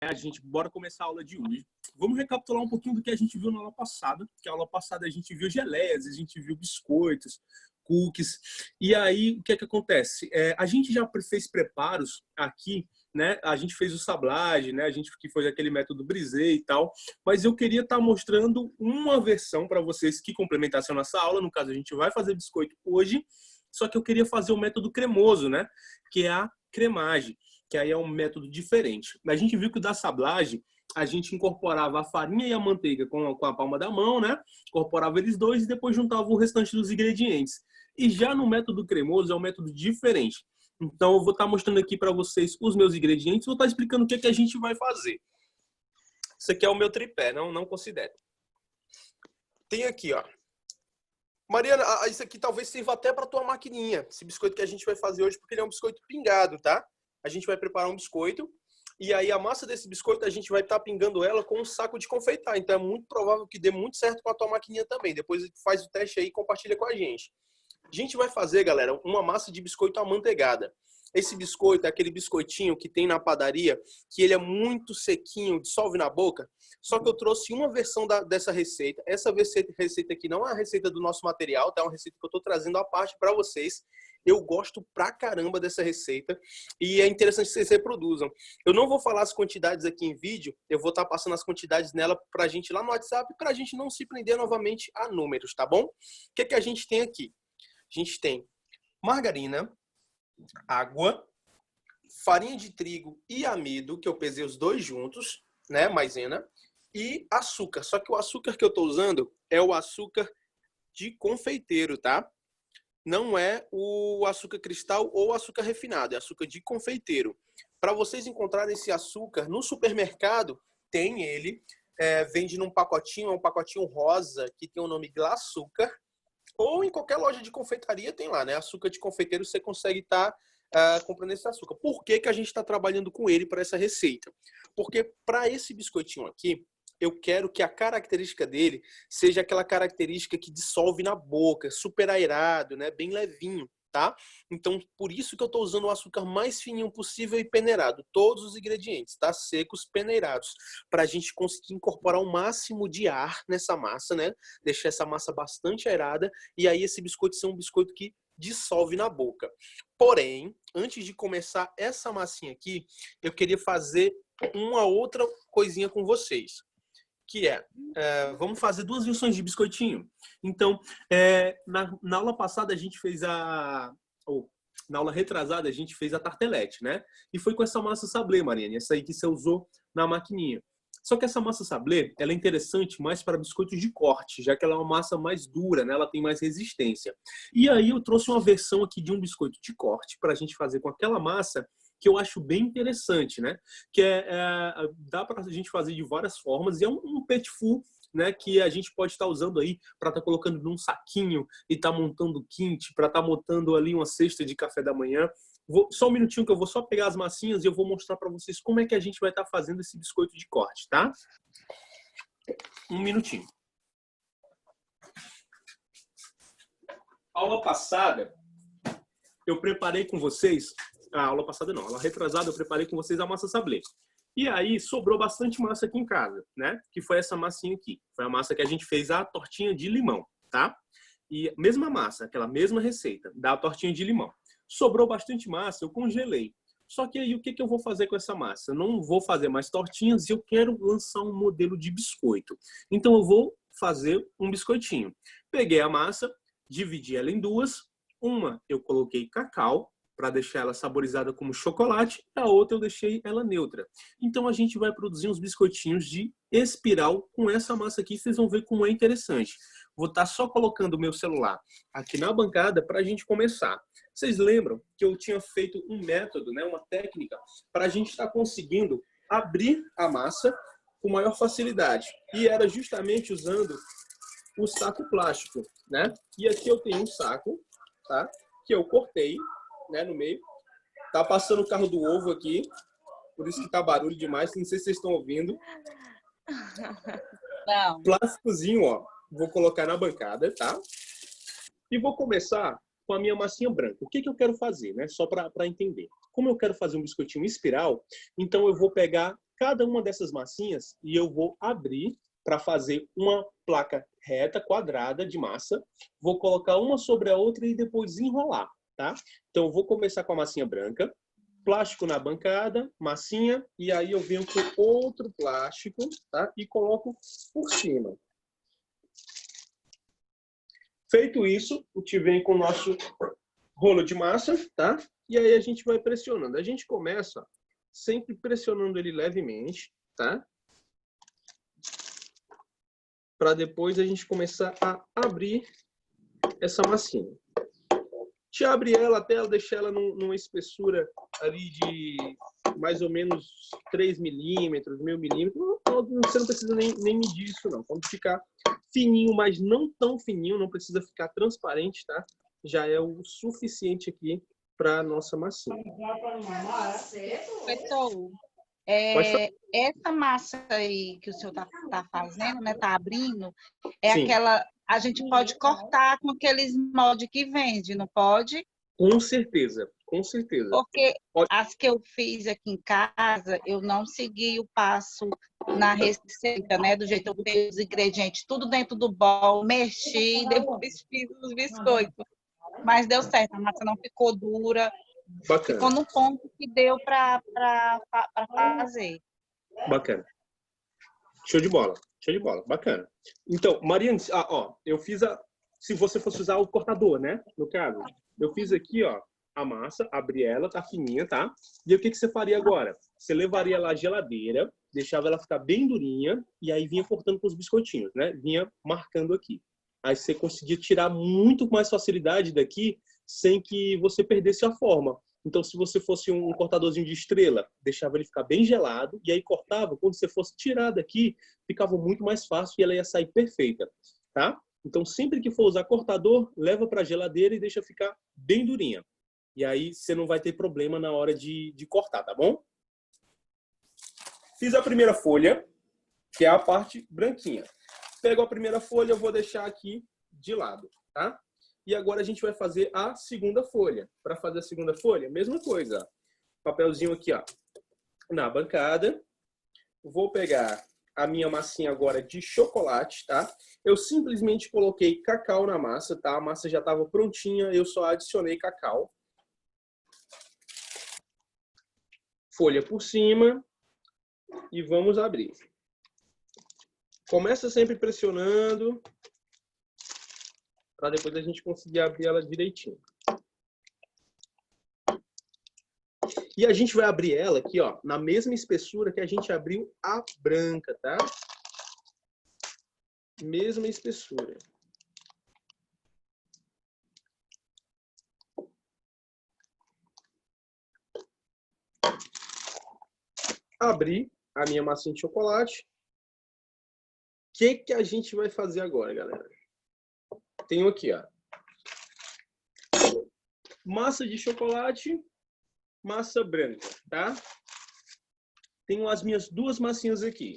A gente, bora começar a aula de hoje. Vamos recapitular um pouquinho do que a gente viu na aula passada. Que a aula passada a gente viu geleias, a gente viu biscoitos, cookies. E aí, o que é que acontece? A gente já fez preparos aqui, né? A gente fez o sablage, né? A gente que foi aquele método brisé e tal. Mas eu queria estar mostrando uma versão para vocês que complementasse a nossa aula. No caso, a gente vai fazer biscoito hoje. Só que eu queria fazer o método cremoso, né? Que é a cremagem, que aí é um método diferente. A gente viu que o da sablagem, a gente incorporava a farinha e a manteiga com a palma da mão, né? Incorporava eles dois e depois juntava o restante dos ingredientes. E já no método cremoso é um método diferente. Então eu vou estar mostrando aqui para vocês os meus ingredientes, vou estar explicando o que a gente vai fazer. Isso aqui é o meu tripé, não considere. Tem aqui, ó. Mariana, isso aqui talvez sirva até para tua maquininha, esse biscoito que a gente vai fazer hoje, porque ele é um biscoito pingado, tá? A gente vai preparar um biscoito e aí a massa desse biscoito a gente vai estar pingando ela com um saco de confeitar. Então é muito provável que dê muito certo com a tua maquininha também. Depois faz o teste aí e compartilha com a gente. A gente vai fazer, galera, uma massa de biscoito amanteigada. Esse biscoito é aquele biscoitinho que tem na padaria, que ele é muito sequinho, dissolve na boca. Só que eu trouxe uma versão dessa receita. Essa receita aqui não é a receita do nosso material, tá? É uma receita que eu estou trazendo à parte para vocês. Eu gosto pra caramba dessa receita e é interessante que vocês reproduzam. Eu não vou falar as quantidades aqui em vídeo, eu vou estar passando as quantidades nela pra gente lá no WhatsApp, pra gente não se prender novamente a números, tá bom? O que a gente tem aqui? A gente tem margarina, água, farinha de trigo e amido, que eu pesei os dois juntos, né, maisena, e açúcar. Só que o açúcar que eu tô usando é o açúcar de confeiteiro, tá? Não é o açúcar cristal ou açúcar refinado, é açúcar de confeiteiro. Para vocês encontrarem esse açúcar no supermercado, tem ele, vende num pacotinho, é um pacotinho rosa que tem o nome Glaçúcar, ou em qualquer loja de confeitaria tem lá, né? Açúcar de confeiteiro você consegue estar comprando esse açúcar. Por que a gente está trabalhando com ele para essa receita? Porque para esse biscoitinho aqui, eu quero que a característica dele seja aquela característica que dissolve na boca, super aerado, né? Bem levinho, tá? Então, por isso que eu estou usando o açúcar mais fininho possível e peneirado. Todos os ingredientes, tá? Secos, peneirados. Para a gente conseguir incorporar o máximo de ar nessa massa, né? Deixar essa massa bastante aerada e aí esse biscoito ser um biscoito que dissolve na boca. Porém, antes de começar essa massinha aqui, eu queria fazer uma outra coisinha com vocês. Que vamos fazer duas versões de biscoitinho. Então, na aula passada a gente fez na aula retrasada a gente fez a tartelete, né? E foi com essa massa sablé, Mariana, essa aí que você usou na maquininha. Só que essa massa sablé, ela é interessante mais para biscoitos de corte, já que ela é uma massa mais dura, né? Ela tem mais resistência. E aí eu trouxe uma versão aqui de um biscoito de corte para a gente fazer com aquela massa que eu acho bem interessante, né? Que dá para a gente fazer de várias formas e é um petit four, né? Que a gente pode estar usando aí para estar colocando num saquinho e estar montando quinte, para estar montando ali uma cesta de café da manhã. Só um minutinho que eu vou só pegar as massinhas e eu vou mostrar para vocês como é que a gente vai estar fazendo esse biscoito de corte, tá? Um minutinho. Aula passada, eu preparei com vocês... A aula passada não, a aula retrasada eu preparei com vocês a massa sablé. E aí sobrou bastante massa aqui em casa, né? Que foi essa massinha aqui. Foi a massa que a gente fez a tortinha de limão, tá? E mesma massa, aquela mesma receita da tortinha de limão. Sobrou bastante massa, eu congelei. Só que aí o que eu vou fazer com essa massa? Eu não vou fazer mais tortinhas e eu quero lançar um modelo de biscoito. Então eu vou fazer um biscoitinho. Peguei a massa, dividi ela em duas. Uma eu coloquei cacau, para deixar ela saborizada como chocolate, a outra eu deixei ela neutra. Então a gente vai produzir uns biscoitinhos de espiral com essa massa aqui, vocês vão ver como é interessante. Vou estar só colocando o meu celular aqui na bancada para a gente começar. Vocês lembram que eu tinha feito um método, né, uma técnica, para a gente estar conseguindo abrir a massa com maior facilidade. E era justamente usando o saco plástico, né? E aqui eu tenho um saco, tá? Que eu cortei, né, no meio. Tá passando o carro do ovo aqui, por isso que tá barulho demais, não sei se vocês estão ouvindo. Não. Plásticozinho, ó, vou colocar na bancada, tá? E vou começar com a minha massinha branca. O que eu quero fazer, né? Só para entender. Como eu quero fazer um biscoitinho em espiral, então eu vou pegar cada uma dessas massinhas e eu vou abrir para fazer uma placa reta, quadrada de massa. Vou colocar uma sobre a outra e depois enrolar, tá? Então, eu vou começar com a massinha branca, plástico na bancada, massinha, e aí eu venho com outro plástico, tá? E coloco por cima. Feito isso, a gente vem com o nosso rolo de massa, tá? E aí a gente vai pressionando. A gente começa sempre pressionando ele levemente, tá? Para depois a gente começar a abrir essa massinha. Te abre ela até ela deixar ela numa espessura ali de mais ou menos 3 milímetros, 1000 milímetros. Você não precisa nem medir isso, não. Quando ficar fininho, mas não tão fininho, não precisa ficar transparente, tá? Já é o suficiente aqui para a nossa massinha. Professor, essa massa aí que o senhor tá fazendo, né? Tá abrindo, é Sim. aquela... A gente pode cortar com aqueles moldes que vende, não pode? Com certeza, com certeza. Porque Pode. as que eu fiz aqui em casa, eu não segui o passo na receita, né? Do jeito que eu fiz os ingredientes, tudo dentro do bol, mexi, depois fiz os biscoitos. Mas deu certo, a massa não ficou dura, Bacana. ficou no ponto que deu para fazer. Bacana. Show de bola. Show de bola. Bacana. Então, Mariane, eu fiz se você fosse usar o cortador, né? No caso, eu fiz aqui, ó, a massa, abri ela, tá fininha, tá? E o que você faria agora? Você levaria ela à geladeira, deixava ela ficar bem durinha e aí vinha cortando com os biscoitinhos, né? Vinha marcando aqui. Aí você conseguia tirar muito mais facilidade daqui sem que você perdesse a forma. Então, se você fosse um cortadorzinho de estrela, deixava ele ficar bem gelado e aí cortava. Quando você fosse tirar daqui, ficava muito mais fácil e ela ia sair perfeita, tá? Então, sempre que for usar cortador, leva para a geladeira e deixa ficar bem durinha. E aí você não vai ter problema na hora de cortar, tá bom? Fiz a primeira folha, que é a parte branquinha. Pego a primeira folha, eu vou deixar aqui de lado, tá? E agora a gente vai fazer a segunda folha. Para fazer a segunda folha, mesma coisa. Papelzinho aqui, ó, na bancada. Vou pegar a minha massinha agora de chocolate, tá? Eu simplesmente coloquei cacau na massa, tá? A massa já estava prontinha, eu só adicionei cacau. Folha por cima. E vamos abrir. Começa sempre pressionando, para depois a gente conseguir abrir ela direitinho. E a gente vai abrir ela aqui, ó, na mesma espessura que a gente abriu a branca, tá? Mesma espessura. Abri a minha massinha de chocolate. O que a gente vai fazer agora, galera? Tenho aqui, ó, massa de chocolate, massa branca, tá? Tenho as minhas duas massinhas aqui.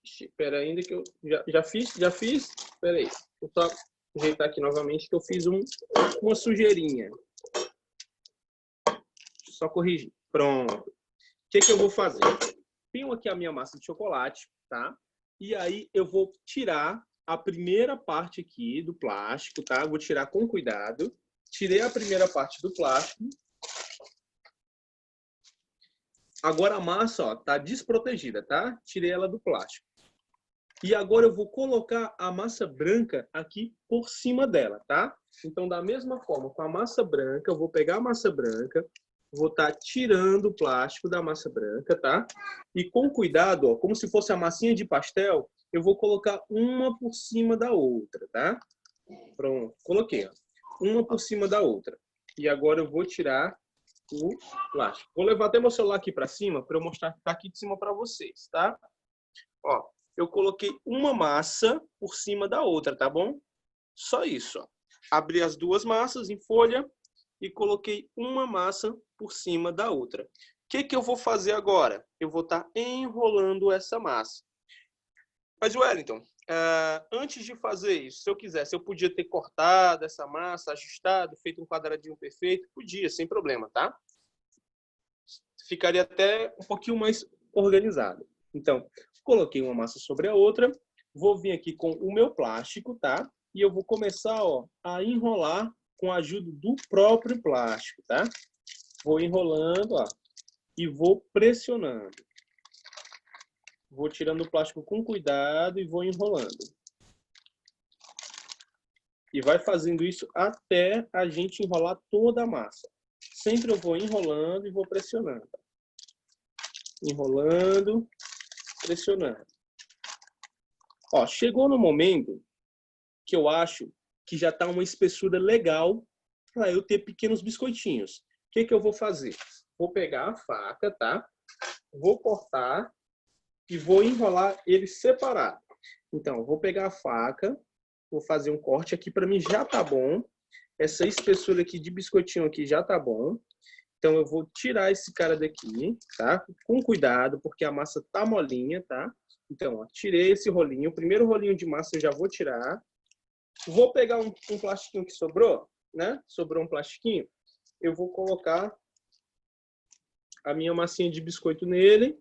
Espera ainda que eu já fiz. Espera aí. Vou só ajeitar aqui novamente que eu fiz uma sujeirinha. Só corrigir. Pronto. O que eu vou fazer? Tenho aqui a minha massa de chocolate, tá? E aí eu vou tirar a primeira parte aqui do plástico, tá? Vou tirar com cuidado. Tirei a primeira parte do plástico. Agora a massa, ó, tá desprotegida, tá? Tirei ela do plástico. E agora eu vou colocar a massa branca aqui por cima dela, tá? Então, da mesma forma, com a massa branca, eu vou pegar a massa branca, vou estar tirando o plástico da massa branca, tá? E com cuidado, ó, como se fosse a massinha de pastel, eu vou colocar uma por cima da outra, tá? Pronto, coloquei, ó, uma por cima da outra. E agora eu vou tirar o plástico. Vou levar até meu celular aqui para cima para eu mostrar que tá aqui de cima para vocês, tá? Ó, eu coloquei uma massa por cima da outra, tá bom? Só isso, ó. Abri as duas massas em folha e coloquei uma massa por cima da outra. O que eu vou fazer agora? Eu vou estar enrolando essa massa. Mas, Wellington, antes de fazer isso, se eu quisesse, eu podia ter cortado essa massa, ajustado, feito um quadradinho perfeito? Podia, sem problema, tá? ficaria até um pouquinho mais organizado. Então, coloquei uma massa sobre a outra, vou vir aqui com o meu plástico, tá? E eu vou começar, ó, a enrolar com a ajuda do próprio plástico, tá? Vou enrolando, ó, e vou pressionando. Vou tirando o plástico com cuidado e vou enrolando. E vai fazendo isso até a gente enrolar toda a massa. Sempre eu vou enrolando e vou pressionando. Enrolando, pressionando. Ó, chegou no momento que eu acho que já está uma espessura legal para eu ter pequenos biscoitinhos. O que que eu vou fazer? Vou pegar a faca, tá? Vou cortar e vou enrolar eles separados. Então, eu vou pegar a faca, vou fazer um corte aqui, para mim já tá bom. Essa espessura aqui de biscoitinho aqui já tá bom. Então, eu vou tirar esse cara daqui, tá? Com cuidado, porque a massa tá molinha, tá? Então, ó, tirei esse rolinho. O primeiro rolinho de massa eu já vou tirar. Vou pegar um plastiquinho que sobrou, né? Sobrou um plastiquinho. Eu vou colocar a minha massinha de biscoito nele.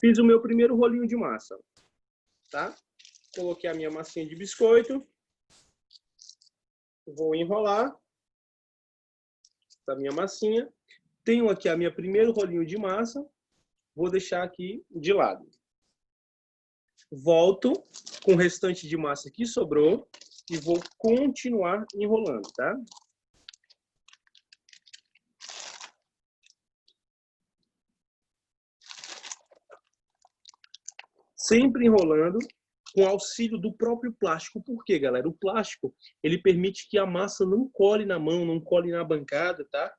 Fiz o meu primeiro rolinho de massa, tá? Coloquei a minha massinha de biscoito. Vou enrolar a minha massinha. Tenho aqui a minha primeiro rolinho de massa. Vou deixar aqui de lado. Volto com o restante de massa que sobrou e vou continuar enrolando, tá? Sempre enrolando com auxílio do próprio plástico. Por quê, galera? O plástico, ele permite que a massa não cole na mão, não cole na bancada, tá?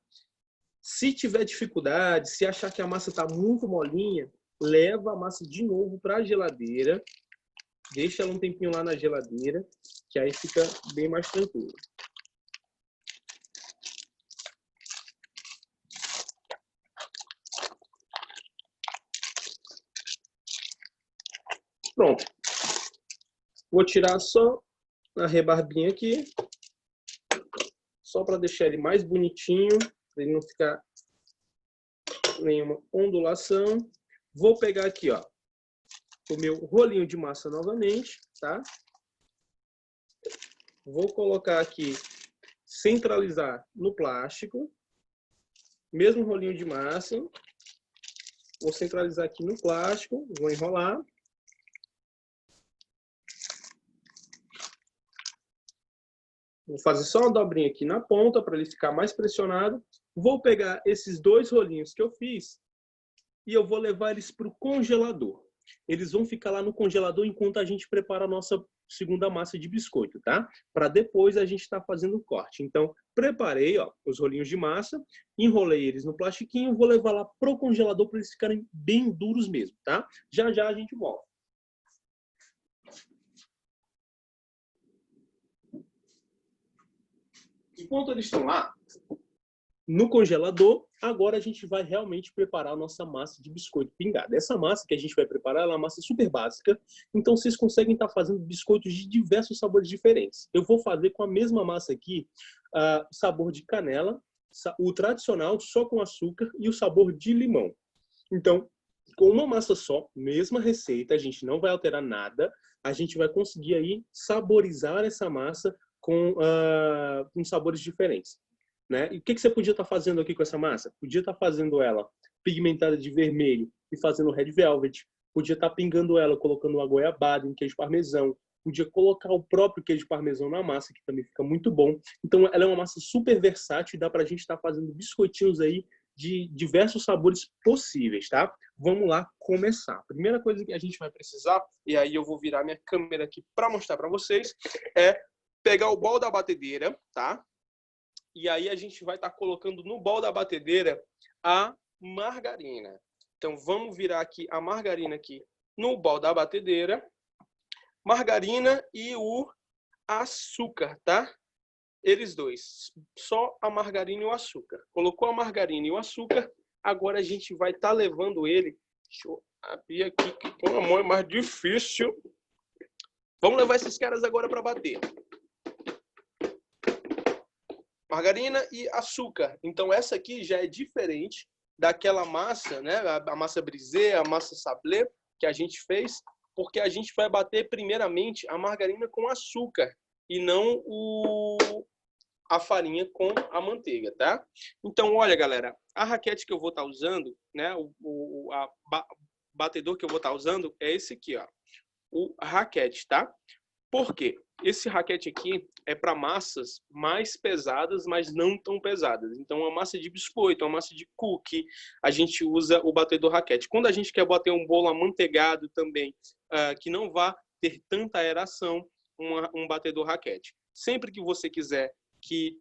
Se tiver dificuldade, se achar que a massa está muito molinha, leva a massa de novo para a geladeira. Deixa ela um tempinho lá na geladeira, que aí fica bem mais tranquilo. Pronto. Vou tirar só a rebarbinha aqui, só para deixar ele mais bonitinho, para ele não ficar nenhuma ondulação. Vou pegar aqui, ó, o meu rolinho de massa novamente, tá? Vou colocar aqui, centralizar no plástico. Mesmo rolinho de massa. Vou centralizar aqui no plástico, vou enrolar. Vou fazer só uma dobrinha aqui na ponta para ele ficar mais pressionado. Vou pegar esses dois rolinhos que eu fiz e eu vou levar eles para o congelador. Eles vão ficar lá no congelador enquanto a gente prepara a nossa segunda massa de biscoito, tá? Para depois a gente estar fazendo o corte. Então, preparei, ó, os rolinhos de massa, enrolei eles no plastiquinho, vou levar lá pro congelador para eles ficarem bem duros mesmo, tá? Já já a gente volta. Enquanto eles estão lá no congelador, agora a gente vai realmente preparar a nossa massa de biscoito pingado. Essa massa que a gente vai preparar é uma massa super básica, então vocês conseguem estar fazendo biscoitos de diversos sabores diferentes. Eu vou fazer com a mesma massa aqui, sabor de canela, o tradicional só com açúcar e o sabor de limão. Então, com uma massa só, mesma receita, a gente não vai alterar nada, a gente vai conseguir aí saborizar essa massa com sabores diferentes. Né? E o que você podia estar fazendo aqui com essa massa? Podia estar fazendo ela pigmentada de vermelho e fazendo red velvet. Podia estar pingando ela, colocando uma goiabada em queijo parmesão. Podia colocar o próprio queijo parmesão na massa, que também fica muito bom. Então, ela é uma massa super versátil e dá para a gente estar fazendo biscoitinhos aí de diversos sabores possíveis, tá? Vamos lá começar. A primeira coisa que a gente vai precisar, e aí eu vou virar minha câmera aqui para mostrar para vocês, é pegar o bol da batedeira, tá? E aí a gente vai estar colocando no bol da batedeira a margarina. Então, vamos virar aqui a margarina aqui no bol da batedeira. Margarina e o açúcar, tá? Eles dois. Só a margarina e o açúcar. Colocou a margarina e o açúcar. Agora a gente vai estar levando ele. Deixa eu abrir aqui, que com a mão é mais difícil. Vamos levar esses caras agora para bater. Margarina e açúcar. Então, essa aqui já é diferente daquela massa, né? A massa brisée, a massa sablé que a gente fez, porque a gente vai bater primeiramente a margarina com açúcar e não a farinha com a manteiga, tá? Então, olha, galera, a raquete que eu vou estar usando, né? O batedor que eu vou estar usando é esse aqui, ó. O raquete, tá? Por quê? Esse raquete aqui é para massas mais pesadas, mas não tão pesadas. Então, uma massa de biscoito, uma massa de cookie, a gente usa o batedor raquete. Quando a gente quer bater um bolo amanteigado também, que não vá ter tanta aeração, um batedor raquete. Sempre que você quiser que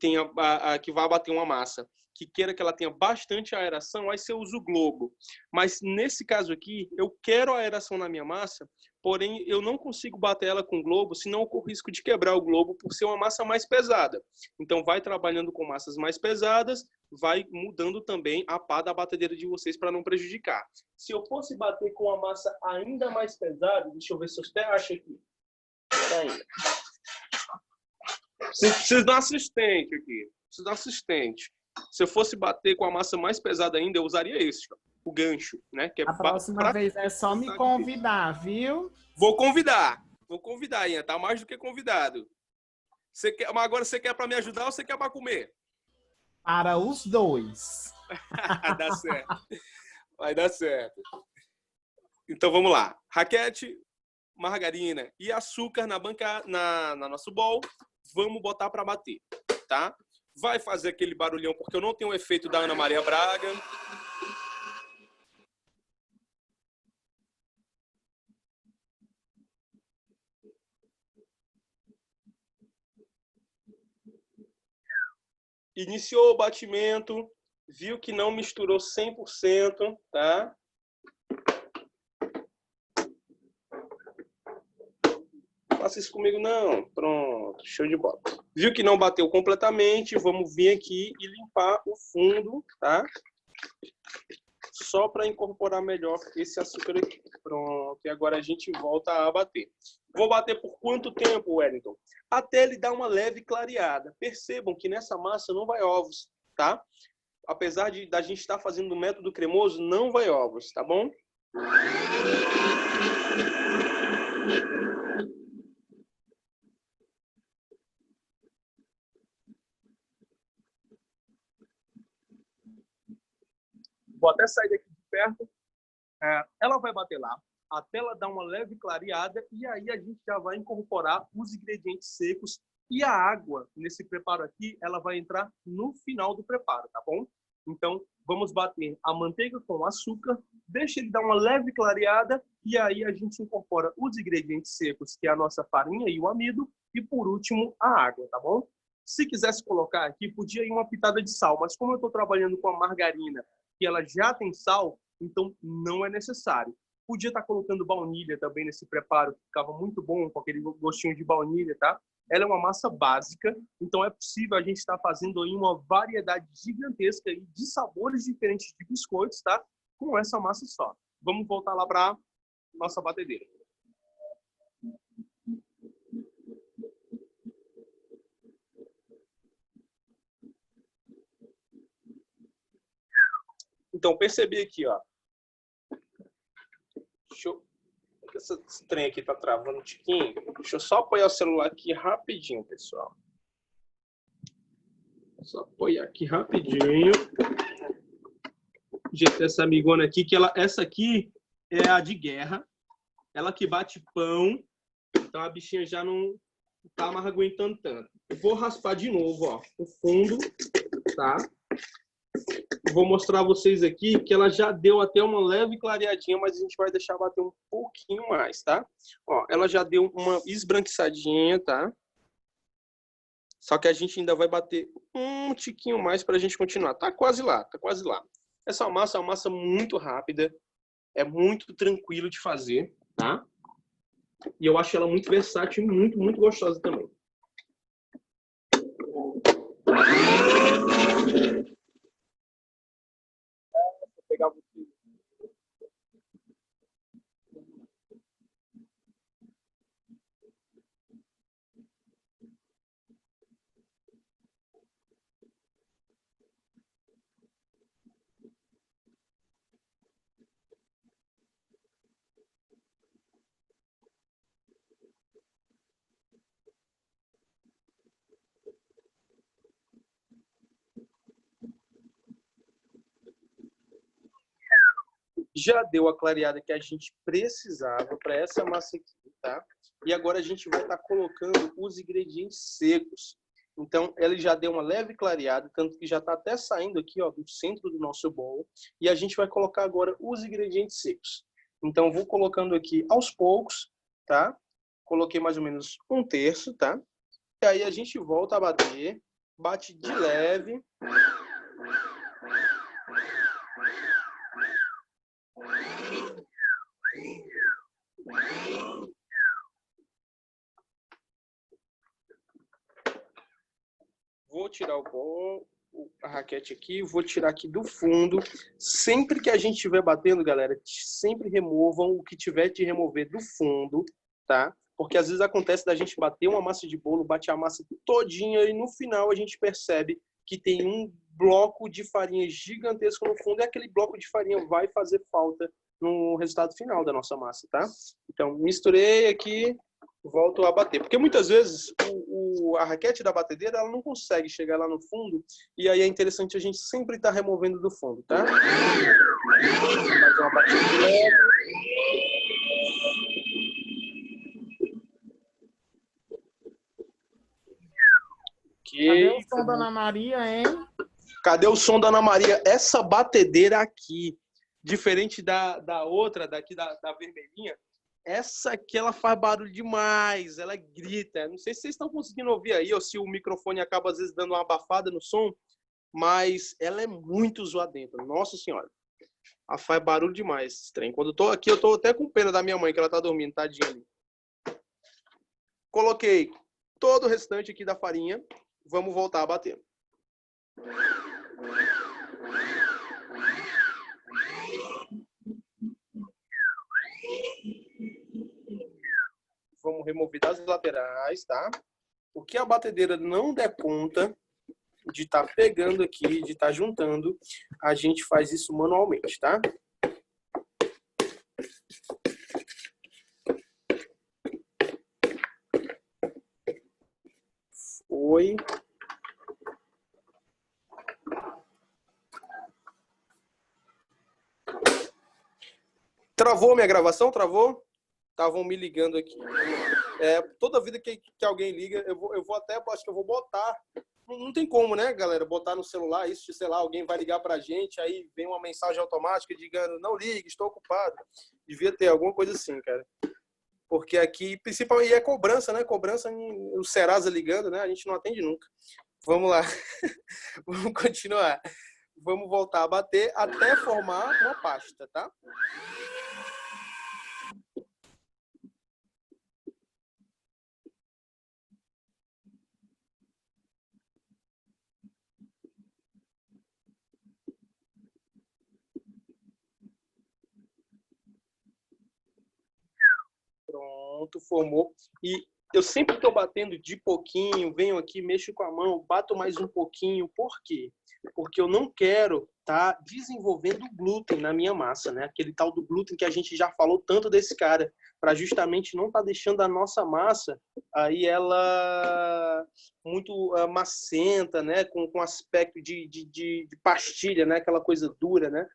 vá bater uma massa, que queira que ela tenha bastante aeração, aí você usa o globo. Mas nesse caso aqui, eu quero a aeração na minha massa, porém eu não consigo bater ela com o globo, senão eu corro o risco de quebrar o globo por ser uma massa mais pesada. Então vai trabalhando com massas mais pesadas, vai mudando também a pá da batedeira de vocês para não prejudicar. Se eu fosse bater com uma massa ainda mais pesada, deixa eu ver se eu até acho aqui. Ainda. Preciso de um assistente aqui. Preciso de um assistente. Se eu fosse bater com a massa mais pesada ainda, eu usaria esse, ó, o gancho, né? Que é a próxima vez é só me convidar, viu? Vou convidar, Ian, tá mais do que convidado. Mas agora você quer para me ajudar ou você quer para comer? Para os dois. Dá certo. Vai dar certo. Então vamos lá. Raquete, margarina e açúcar na nosso bowl. Vamos botar para bater, tá? Vai fazer aquele barulhão, porque eu não tenho o efeito da Ana Maria Braga. Iniciou o batimento, viu que não misturou 100%, tá? Faça isso comigo, não. Pronto, show de bola. Viu que não bateu completamente, vamos vir aqui e limpar o fundo, tá? Só para incorporar melhor esse açúcar aqui. Pronto, e agora a gente volta a bater. Vou bater por quanto tempo, Wellington? Até ele dar uma leve clareada. Percebam que nessa massa não vai ovos, tá? Apesar da gente estar fazendo o método cremoso, não vai ovos, tá bom? Vou até sair daqui de perto. Ela vai bater lá, até ela dar uma leve clareada, e aí a gente já vai incorporar os ingredientes secos, e a água nesse preparo aqui, ela vai entrar no final do preparo, tá bom? Então, vamos bater a manteiga com açúcar, deixa ele dar uma leve clareada, e aí a gente incorpora os ingredientes secos, que é a nossa farinha e o amido, e por último, a água, tá bom? Se quisesse colocar aqui, podia ir uma pitada de sal, mas como eu estou trabalhando com a margarina, que ela já tem sal, então não é necessário. Podia estar colocando baunilha também nesse preparo, que ficava muito bom com aquele gostinho de baunilha, tá? Ela é uma massa básica, então é possível a gente estar fazendo aí uma variedade gigantesca de sabores diferentes de biscoitos, tá? Com essa massa só. Vamos voltar lá para nossa batedeira. Então, percebi aqui, ó. Esse trem aqui tá travando um tiquinho. Deixa eu só apoiar o celular aqui rapidinho, pessoal. Só apoiar aqui rapidinho. Gente, essa amigona aqui, essa aqui é a de guerra. Ela que bate pão. Então a bichinha já não tá mais aguentando tanto. Eu vou raspar de novo, ó, o fundo, tá? Vou mostrar a vocês aqui que ela já deu até uma leve clareadinha, mas a gente vai deixar bater um pouquinho mais, tá? Ó, ela já deu uma esbranquiçadinha, tá? Só que a gente ainda vai bater um tiquinho mais para a gente continuar. Tá quase lá, tá quase lá. Essa massa é uma massa muito rápida, é muito tranquilo de fazer, tá? E eu acho ela muito versátil e muito, muito gostosa também. Vou pegar você. já deu a clareada que a gente precisava para essa massa aqui, tá? E agora a gente vai estar colocando os ingredientes secos. Então, ele já deu uma leve clareada, tanto que já está até saindo aqui, ó, do centro do nosso bowl. E a gente vai colocar agora os ingredientes secos. Então, vou colocando aqui aos poucos, tá? Coloquei mais ou menos 1/3, tá? E aí a gente volta a bater, bate de leve. Vou tirar a raquete aqui, vou tirar aqui do fundo. Sempre que a gente estiver batendo, galera, sempre removam o que tiver de remover do fundo, tá? Porque às vezes acontece da gente bater uma massa de bolo, bate a massa todinha e no final a gente percebe que tem um bloco de farinha gigantesco no fundo e aquele bloco de farinha vai fazer falta no resultado final da nossa massa, tá? Então, misturei aqui, volto a bater. Porque muitas vezes a raquete da batedeira ela não consegue chegar lá no fundo e aí é interessante a gente sempre estar removendo do fundo, tá? Mais uma batida leve. Cadê o som da Ana Maria, hein? Cadê o som da Ana Maria? Essa batedeira aqui, diferente da outra, daqui da vermelhinha, essa aqui ela faz barulho demais, ela grita. Não sei se vocês estão conseguindo ouvir aí, ou se o microfone acaba às vezes dando uma abafada no som, mas ela é muito zoadenta. Nossa Senhora, ela faz barulho demais esse trem. Quando eu tô aqui, eu tô até com pena da minha mãe, que ela tá dormindo, tadinha ali. Coloquei todo o restante aqui da farinha. Vamos voltar a bater. Vamos remover das laterais, tá? O que a batedeira não der conta de estar pegando aqui, de estar juntando, a gente faz isso manualmente, tá? Foi. Travou minha gravação? Travou? Estavam me ligando aqui. Toda vida que alguém liga, eu vou até, acho que eu vou botar. Não tem como, né, galera? Botar no celular isso, sei lá, alguém vai ligar pra gente, aí vem uma mensagem automática dizendo, não ligue, estou ocupado. Devia ter alguma coisa assim, cara. Porque aqui, principalmente, é cobrança, né? Cobrança, o Serasa ligando, né? A gente não atende nunca. Vamos lá. Vamos continuar. Vamos voltar a bater até formar uma pasta, tá? Pronto, formou. E eu sempre estou batendo de pouquinho, venho aqui, mexo com a mão, bato mais um pouquinho. Por quê? Porque eu não quero estar desenvolvendo glúten na minha massa, né? Aquele tal do glúten que a gente já falou tanto desse cara, para justamente não estar deixando a nossa massa aí ela muito macenta, né? Com aspecto de pastilha, né? Aquela coisa dura, né?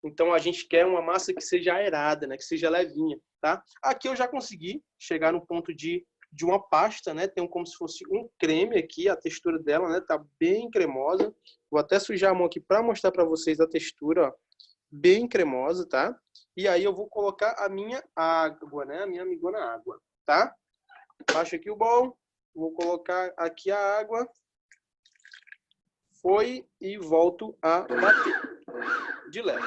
Então, a gente quer uma massa que seja aerada, né? Que seja levinha, tá? Aqui eu já consegui chegar no ponto de uma pasta, né? Tem como se fosse um creme aqui, a textura dela, né? Tá bem cremosa. Vou até sujar a mão aqui para mostrar para vocês a textura, ó. Bem cremosa, tá? E aí eu vou colocar a minha água, né? A minha amigona água, tá? Baixo aqui o bowl, vou colocar aqui a água. Foi e volto a bater de leve.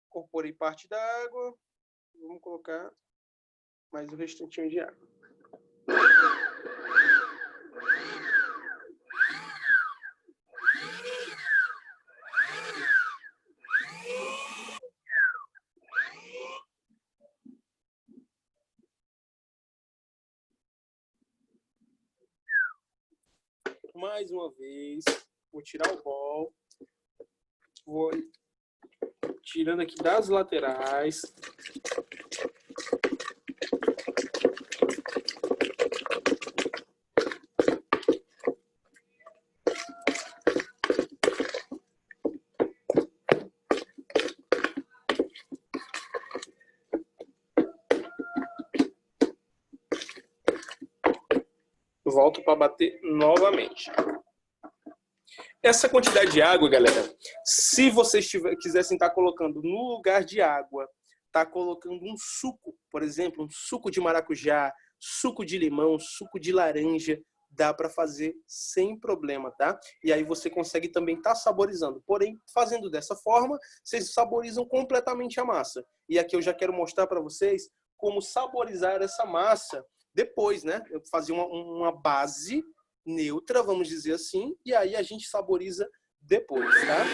Incorporei parte da água. Vamos colocar mais um restantinho de água. Mais uma vez, vou tirar o bowl, vou tirando aqui das laterais. Volto para bater novamente. Essa quantidade de água, galera, se vocês quisessem estar colocando no lugar de água, tá colocando um suco, por exemplo, um suco de maracujá, suco de limão, suco de laranja, dá para fazer sem problema, tá? E aí você consegue também estar saborizando. Porém, fazendo dessa forma, vocês saborizam completamente a massa. E aqui eu já quero mostrar para vocês como saborizar essa massa depois, né? Eu fazer uma base neutra, vamos dizer assim, e aí a gente saboriza depois, tá?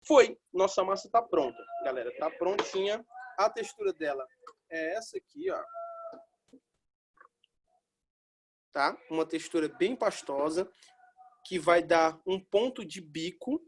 Foi! Nossa massa tá pronta, galera. Tá prontinha. A textura dela é essa aqui, ó. Tá? Uma textura bem pastosa, que vai dar um ponto de bico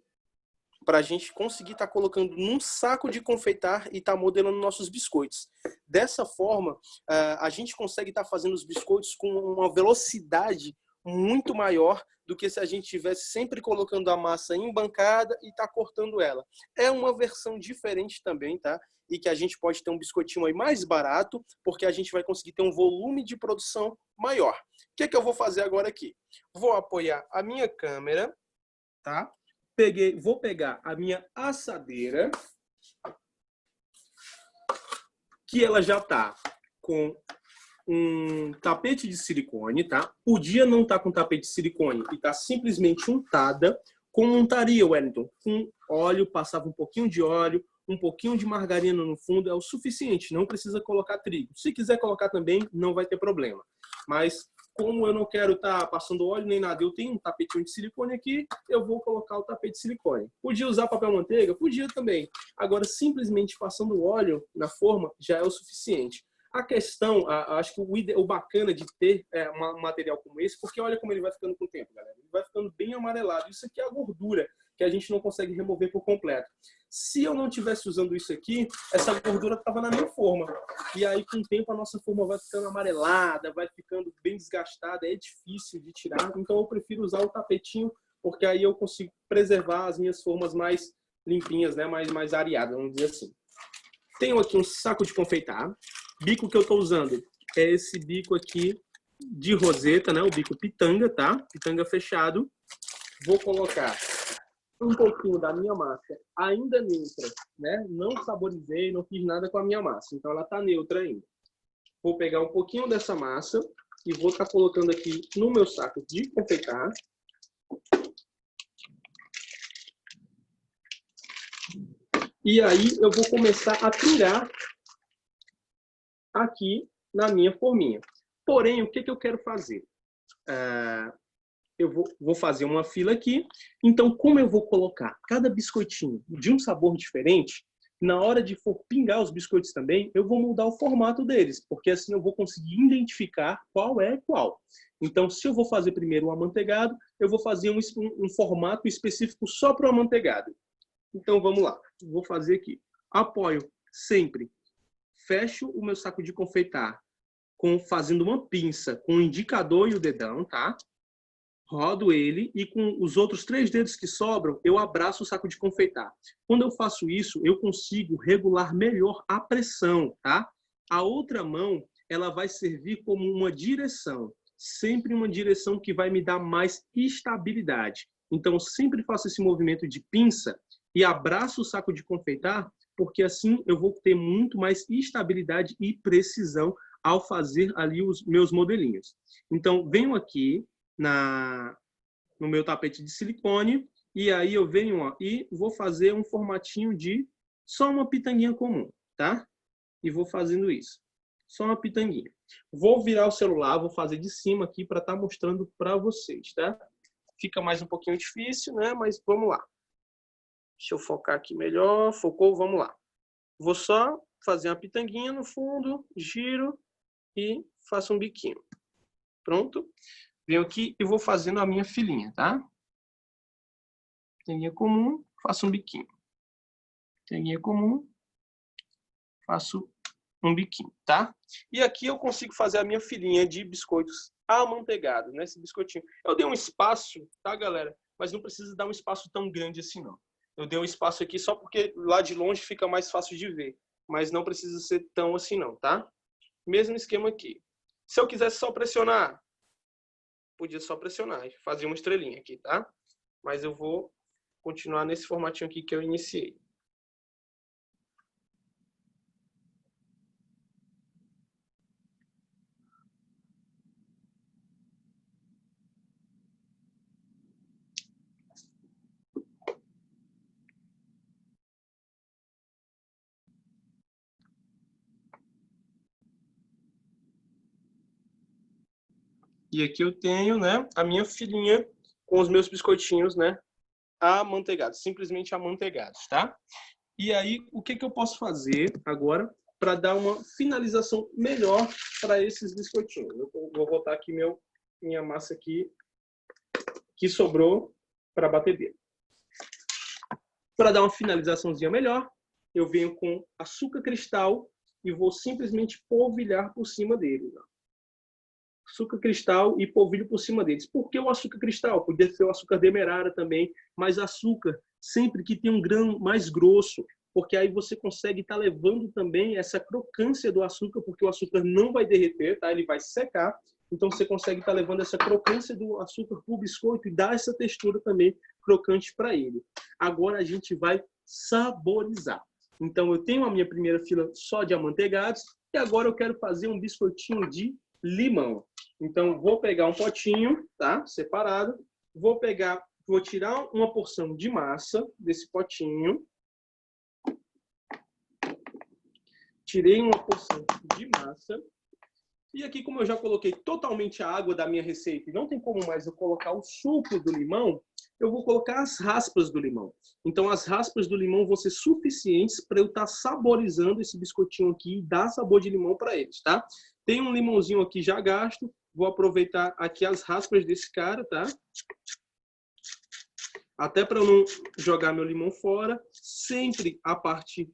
para a gente conseguir estar colocando num saco de confeitar e estar modelando nossos biscoitos. Dessa forma, a gente consegue estar fazendo os biscoitos com uma velocidade muito maior do que se a gente estivesse sempre colocando a massa em bancada e tá cortando ela. É uma versão diferente também, tá? E que a gente pode ter um biscoitinho aí mais barato, porque a gente vai conseguir ter um volume de produção maior. O que é que eu vou fazer agora aqui? Vou apoiar a minha câmera, tá? Vou pegar a minha assadeira, que ela já tá com um tapete de silicone, tá? Podia não estar com tapete de silicone e tá simplesmente untada. Como untaria, Wellington? Com óleo, passava um pouquinho de óleo, um pouquinho de margarina no fundo, é o suficiente, não precisa colocar trigo. Se quiser colocar também, não vai ter problema. Mas como eu não quero estar passando óleo nem nada, eu tenho um tapetinho de silicone aqui, eu vou colocar o tapete de silicone. Podia usar papel manteiga? Podia também. Agora, simplesmente passando óleo na forma já é o suficiente. A questão, acho que o bacana de ter um material como esse, porque olha como ele vai ficando com o tempo, galera. Ele vai ficando bem amarelado. Isso aqui é a gordura que a gente não consegue remover por completo. Se eu não estivesse usando isso aqui, essa gordura estava na minha forma. E aí, com o tempo, a nossa forma vai ficando amarelada, vai ficando bem desgastada, é difícil de tirar. Então, eu prefiro usar o tapetinho, porque aí eu consigo preservar as minhas formas mais limpinhas, né? mais areadas, vamos dizer assim. Tenho aqui um saco de confeitar. Bico que eu estou usando é esse bico aqui de roseta, né? O bico pitanga, tá? Pitanga fechado. Vou colocar um pouquinho da minha massa ainda neutra, né? Não saborizei, não fiz nada com a minha massa, então ela tá neutra ainda. Vou pegar um pouquinho dessa massa e vou estar colocando aqui no meu saco de confeitar. E aí eu vou começar a pingar aqui na minha forminha. Porém, o que eu quero fazer? Eu vou fazer uma fila aqui. Então, como eu vou colocar cada biscoitinho de um sabor diferente, na hora de for pingar os biscoitos também, eu vou mudar o formato deles, porque assim eu vou conseguir identificar qual é qual. Então, se eu vou fazer primeiro o amanteigado, eu vou fazer um formato específico só para o amanteigado. Então, vamos lá. Vou fazer aqui. Apoio sempre. Fecho o meu saco de confeitar fazendo uma pinça com o indicador e o dedão, tá? Rodo ele e com os outros 3 dedos que sobram, eu abraço o saco de confeitar. Quando eu faço isso, eu consigo regular melhor a pressão, tá? A outra mão, ela vai servir como uma direção. Sempre uma direção que vai me dar mais estabilidade. Então, eu sempre faço esse movimento de pinça e abraço o saco de confeitar, porque assim eu vou ter muito mais estabilidade e precisão ao fazer ali os meus modelinhos. Então, venho aqui no meu tapete de silicone e aí eu venho e vou fazer um formatinho de só uma pitanguinha comum, tá? E vou fazendo isso. Só uma pitanguinha. Vou virar o celular, vou fazer de cima aqui para estar mostrando para vocês, tá? Fica mais um pouquinho difícil, né? Mas vamos lá. Deixa eu focar aqui melhor. Focou? Vamos lá. Vou só fazer uma pitanguinha no fundo, giro e faço um biquinho. Pronto? Venho aqui e vou fazendo a minha filinha, tá? Telinha comum, faço um biquinho. Telinha comum, faço um biquinho, tá? E aqui eu consigo fazer a minha filinha de biscoitos amanteigados, né? Esse biscoitinho. Eu dei um espaço, tá, galera? Mas não precisa dar um espaço tão grande assim, não. Eu dei um espaço aqui só porque lá de longe fica mais fácil de ver. Mas não precisa ser tão assim, não, tá? Mesmo esquema aqui. Se eu quisesse só pressionar, podia só pressionar e fazer uma estrelinha aqui, tá? Mas eu vou continuar nesse formatinho aqui que eu iniciei. E aqui eu tenho, né, a minha filinha com os meus biscoitinhos, né, amanteigados, simplesmente amanteigados, tá? E aí, o que eu posso fazer agora para dar uma finalização melhor para esses biscoitinhos? Eu vou botar aqui minha massa aqui que sobrou para batedeira. Para dar uma finalizaçãozinha melhor, eu venho com açúcar cristal e vou simplesmente polvilhar por cima dele. Açúcar cristal e polvilho por cima deles. Por que o açúcar cristal? Podia ser o açúcar demerara também, mas açúcar sempre que tem um grão mais grosso, porque aí você consegue estar levando também essa crocância do açúcar, porque o açúcar não vai derreter, tá? Ele vai secar. Então você consegue estar levando essa crocância do açúcar para o biscoito e dar essa textura também crocante para ele. Agora a gente vai saborizar. Então eu tenho a minha primeira fila só de amanteigados e agora eu quero fazer um biscoitinho de limão. Então, vou pegar um potinho, tá? Separado. Vou tirar uma porção de massa desse potinho. Tirei uma porção de massa. E aqui, como eu já coloquei totalmente a água da minha receita e não tem como mais eu colocar o suco do limão, eu vou colocar as raspas do limão. Então, as raspas do limão vão ser suficientes para eu estar saborizando esse biscoitinho aqui e dar sabor de limão para eles, tá? Tem um limãozinho aqui já gasto. Vou aproveitar aqui as raspas desse cara, tá? Até para eu não jogar meu limão fora. Sempre a parte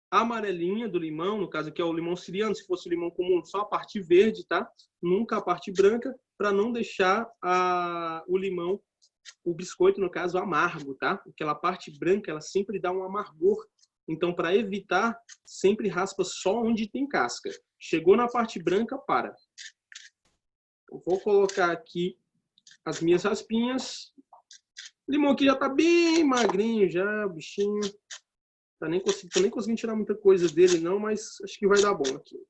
amarelinha do limão, no caso aqui é o limão siciliano, se fosse o limão comum, só a parte verde, tá? Nunca a parte branca, para não deixar o limão, o biscoito, no caso, amargo, tá? Aquela parte branca, ela sempre dá um amargor. Então, para evitar, sempre raspa só onde tem casca. Chegou na parte branca, para. Eu vou colocar aqui as minhas raspinhas. O limão aqui já tá bem magrinho, já, o bichinho. Tô nem conseguindo tirar muita coisa dele, não, mas acho que vai dar bom aqui.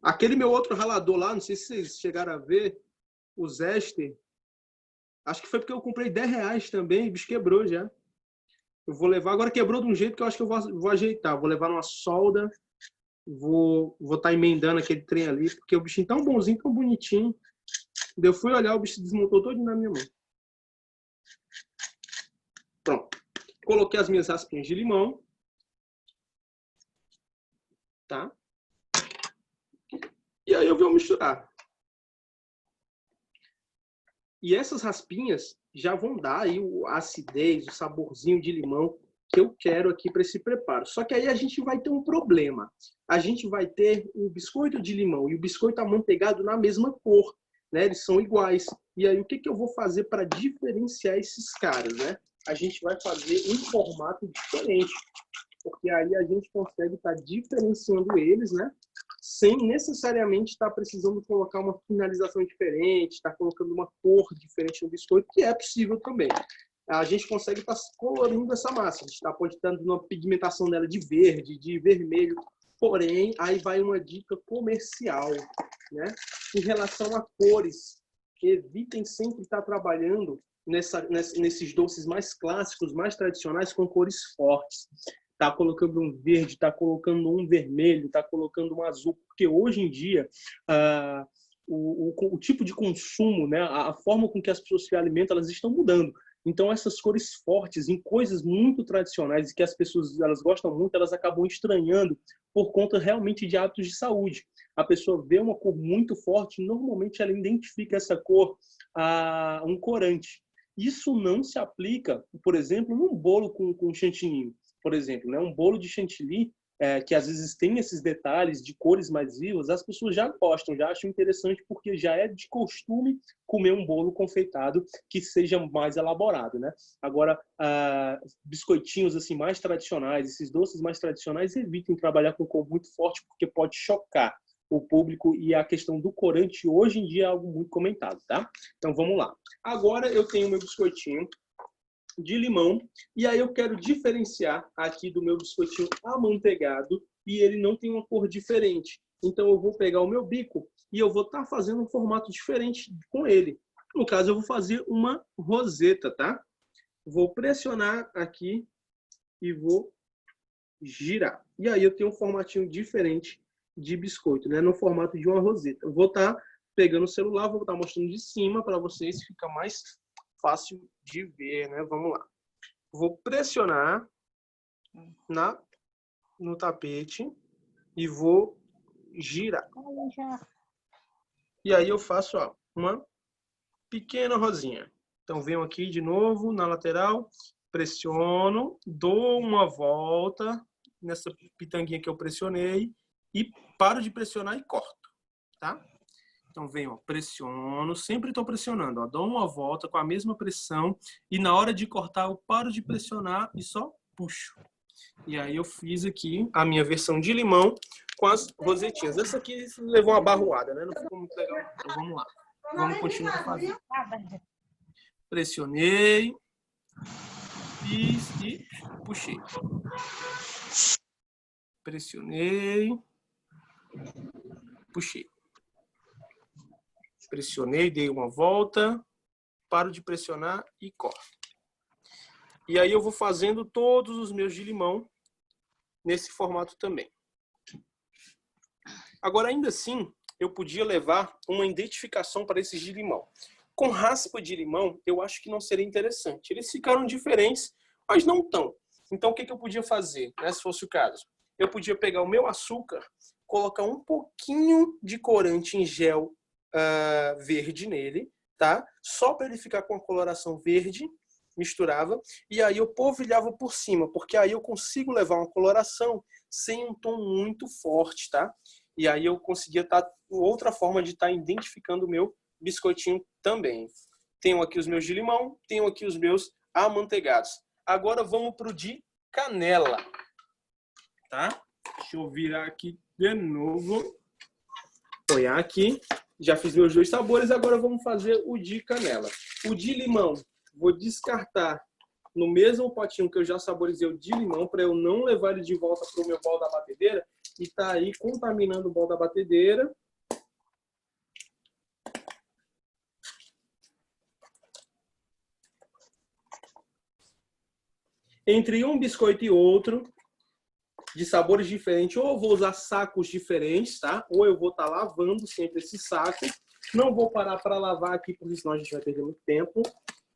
Aquele meu outro ralador lá, não sei se vocês chegaram a ver, o Zester. Acho que foi porque eu comprei R$10 também, o bicho quebrou já. Eu vou levar, agora quebrou de um jeito que eu acho que eu vou ajeitar. Vou levar numa solda, vou estar emendando aquele trem ali, porque o bichinho tão bonzinho, tão bonitinho. Eu fui olhar, o bicho desmontou todo na minha mão. Pronto. Coloquei as minhas raspinhas de limão. Tá? E aí eu vou misturar. E essas raspinhas já vão dar aí a acidez, o saborzinho de limão que eu quero aqui para esse preparo. Só que aí a gente vai ter um problema. A gente vai ter o biscoito de limão e o biscoito amanteigado na mesma cor, né? Eles são iguais. E aí o que eu vou fazer para diferenciar esses caras, né? A gente vai fazer um formato diferente, porque aí a gente consegue estar diferenciando eles, né? Sem necessariamente estar precisando colocar uma finalização diferente, estar colocando uma cor diferente no biscoito, que é possível também. A gente consegue estar colorindo essa massa, a gente pode estar dando uma pigmentação dela de verde, de vermelho, porém, aí vai uma dica comercial, né? Em relação a cores, evitem sempre estar trabalhando nesses doces mais clássicos, mais tradicionais, com cores fortes. Tá colocando um verde, tá colocando um vermelho, tá colocando um azul, porque hoje em dia o tipo de consumo, né, a forma com que as pessoas se alimentam, elas estão mudando. Então, essas cores fortes em coisas muito tradicionais e que as pessoas elas gostam muito, elas acabam estranhando por conta realmente de hábitos de saúde. A pessoa vê uma cor muito forte, normalmente ela identifica essa cor a um corante. Isso não se aplica, por exemplo, num bolo com chantilly, por exemplo, né? Um bolo de chantilly que às vezes tem esses detalhes de cores mais vivas, as pessoas já gostam, já acham interessante, porque já é de costume comer um bolo confeitado que seja mais elaborado, né? Agora, biscoitinhos assim mais tradicionais, esses doces mais tradicionais, evitem trabalhar com cor muito forte, porque pode chocar o público, e a questão do corante hoje em dia é algo muito comentado, tá? Então vamos lá. Agora eu tenho meu biscoitinho de limão, e aí eu quero diferenciar aqui do meu biscoitinho amanteigado, e ele não tem uma cor diferente. Então eu vou pegar o meu bico e eu vou estar fazendo um formato diferente com ele. No caso, eu vou fazer uma roseta, tá? Vou pressionar aqui e vou girar. E aí eu tenho um formatinho diferente de biscoito, né? No formato de uma roseta. Eu vou estar pegando o celular, vou estar mostrando de cima para vocês, fica mais fácil de ver, né? Vamos lá. Vou pressionar no tapete e vou girar. E aí eu faço, ó, uma pequena rosinha. Então venho aqui de novo na lateral, pressiono, dou uma volta nessa pitanguinha que eu pressionei e paro de pressionar e corto, tá? Então venho, ó, pressiono, sempre estou pressionando, ó, dou uma volta com a mesma pressão e na hora de cortar eu paro de pressionar e só puxo. E aí eu fiz aqui a minha versão de limão com as rosetinhas. Essa aqui levou uma barroada, né? Não ficou muito legal. Então vamos lá. Vamos continuar fazendo. Pressionei, fiz e puxei. Pressionei, puxei. Pressionei, dei uma volta, paro de pressionar e corto. E aí eu vou fazendo todos os meus de limão nesse formato também. Agora, ainda assim, eu podia levar uma identificação para esses de limão. Com raspa de limão, eu acho que não seria interessante. Eles ficaram diferentes, mas não tão. Então, o que eu podia fazer, né, se fosse o caso? Eu podia pegar o meu açúcar, colocar um pouquinho de corante em gel verde nele, tá? Só para ele ficar com a coloração verde, misturava, e aí eu polvilhava por cima, porque aí eu consigo levar uma coloração sem um tom muito forte, tá? E aí eu conseguia estar outra forma de estar identificando o meu biscoitinho também. Tenho aqui os meus de limão, tenho aqui os meus amanteigados. Agora vamos pro de canela, tá? Deixa eu virar aqui de novo. Olhar aqui. Já fiz meus dois sabores, agora vamos fazer o de canela. O de limão, vou descartar no mesmo potinho que eu já saborizei o de limão, para eu não levar ele de volta para o meu bol da batedeira e tá aí contaminando o bol da batedeira. Entre um biscoito e outro, de sabores diferentes, ou eu vou usar sacos diferentes, tá? Ou eu vou estar lavando sempre esse saco. Não vou parar para lavar aqui, porque senão a gente vai perder muito tempo.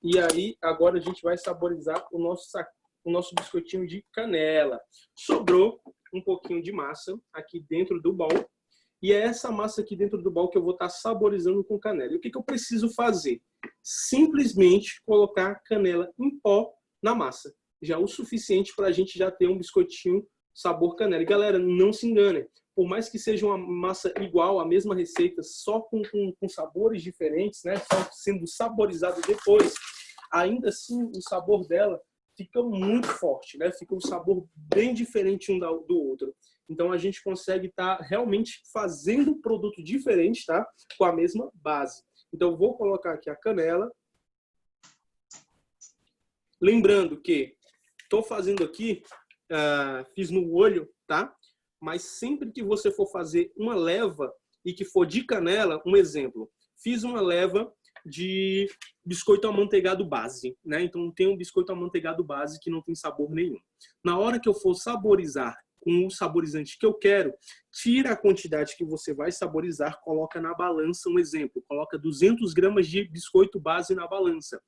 E aí, agora a gente vai saborizar o nosso biscoitinho de canela. Sobrou um pouquinho de massa aqui dentro do bowl. E é essa massa aqui dentro do bowl que eu vou estar saborizando com canela. E o que eu preciso fazer? Simplesmente colocar canela em pó na massa. Já o suficiente para a gente já ter um biscoitinho sabor canela. E galera, não se enganem. Por mais que seja uma massa igual, a mesma receita, só com sabores diferentes, né? Só sendo saborizado depois, ainda assim o sabor dela fica muito forte, né? Fica um sabor bem diferente um do outro. Então a gente consegue estar realmente fazendo um produto diferente, tá? Com a mesma base. Então eu vou colocar aqui a canela. Lembrando que estou fazendo aqui, fiz no olho, tá? Mas sempre que você for fazer uma leva e que for de canela, um exemplo, fiz uma leva de biscoito amanteigado base, né? Então tem um biscoito amanteigado base que não tem sabor nenhum. Na hora que eu for saborizar com o saborizante que eu quero, tira a quantidade que você vai saborizar, coloca na balança, um exemplo, coloca 200 gramas de biscoito base na balança.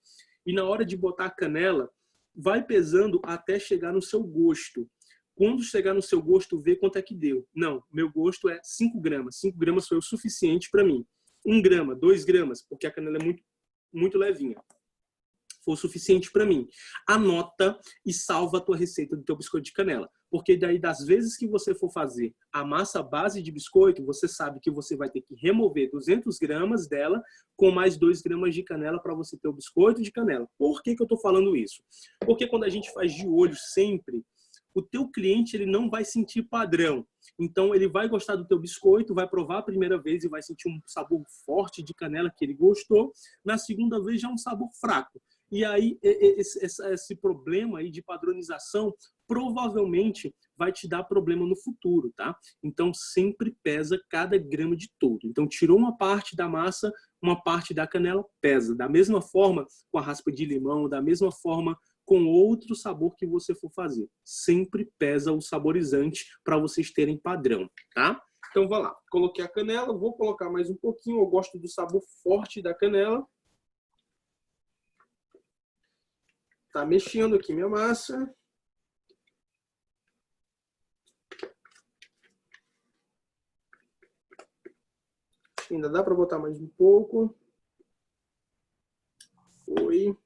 E na hora de botar a canela, vai pesando até chegar no seu gosto. Quando chegar no seu gosto, vê quanto é que deu. Não, meu gosto é 5 gramas. 5 gramas foi o suficiente para mim. 1 grama, 2 gramas, porque a canela é muito levinha. Foi o suficiente para mim. Anota e salva a tua receita do teu biscoito de canela. Porque daí, das vezes que você for fazer a massa base de biscoito, você sabe que você vai ter que remover 200 gramas dela com mais 2 gramas de canela para você ter o biscoito de canela. Por que que eu estou falando isso? Porque quando a gente faz de olho sempre, o teu cliente ele não vai sentir padrão. Então, ele vai gostar do teu biscoito, vai provar a primeira vez e vai sentir um sabor forte de canela que ele gostou. Na segunda vez, já um sabor fraco. E aí, esse problema aí de padronização provavelmente vai te dar problema no futuro, tá? Então, sempre pesa cada grama de todo. Então, tirou uma parte da massa, uma parte da canela, pesa. Da mesma forma com a raspa de limão, da mesma forma com outro sabor que você for fazer. Sempre pesa o saborizante para vocês terem padrão, tá? Então, vou lá. Coloquei a canela, vou colocar mais um pouquinho. Eu gosto do sabor forte da canela. Tá mexendo aqui minha massa. Ainda dá para botar mais um pouco. Foi.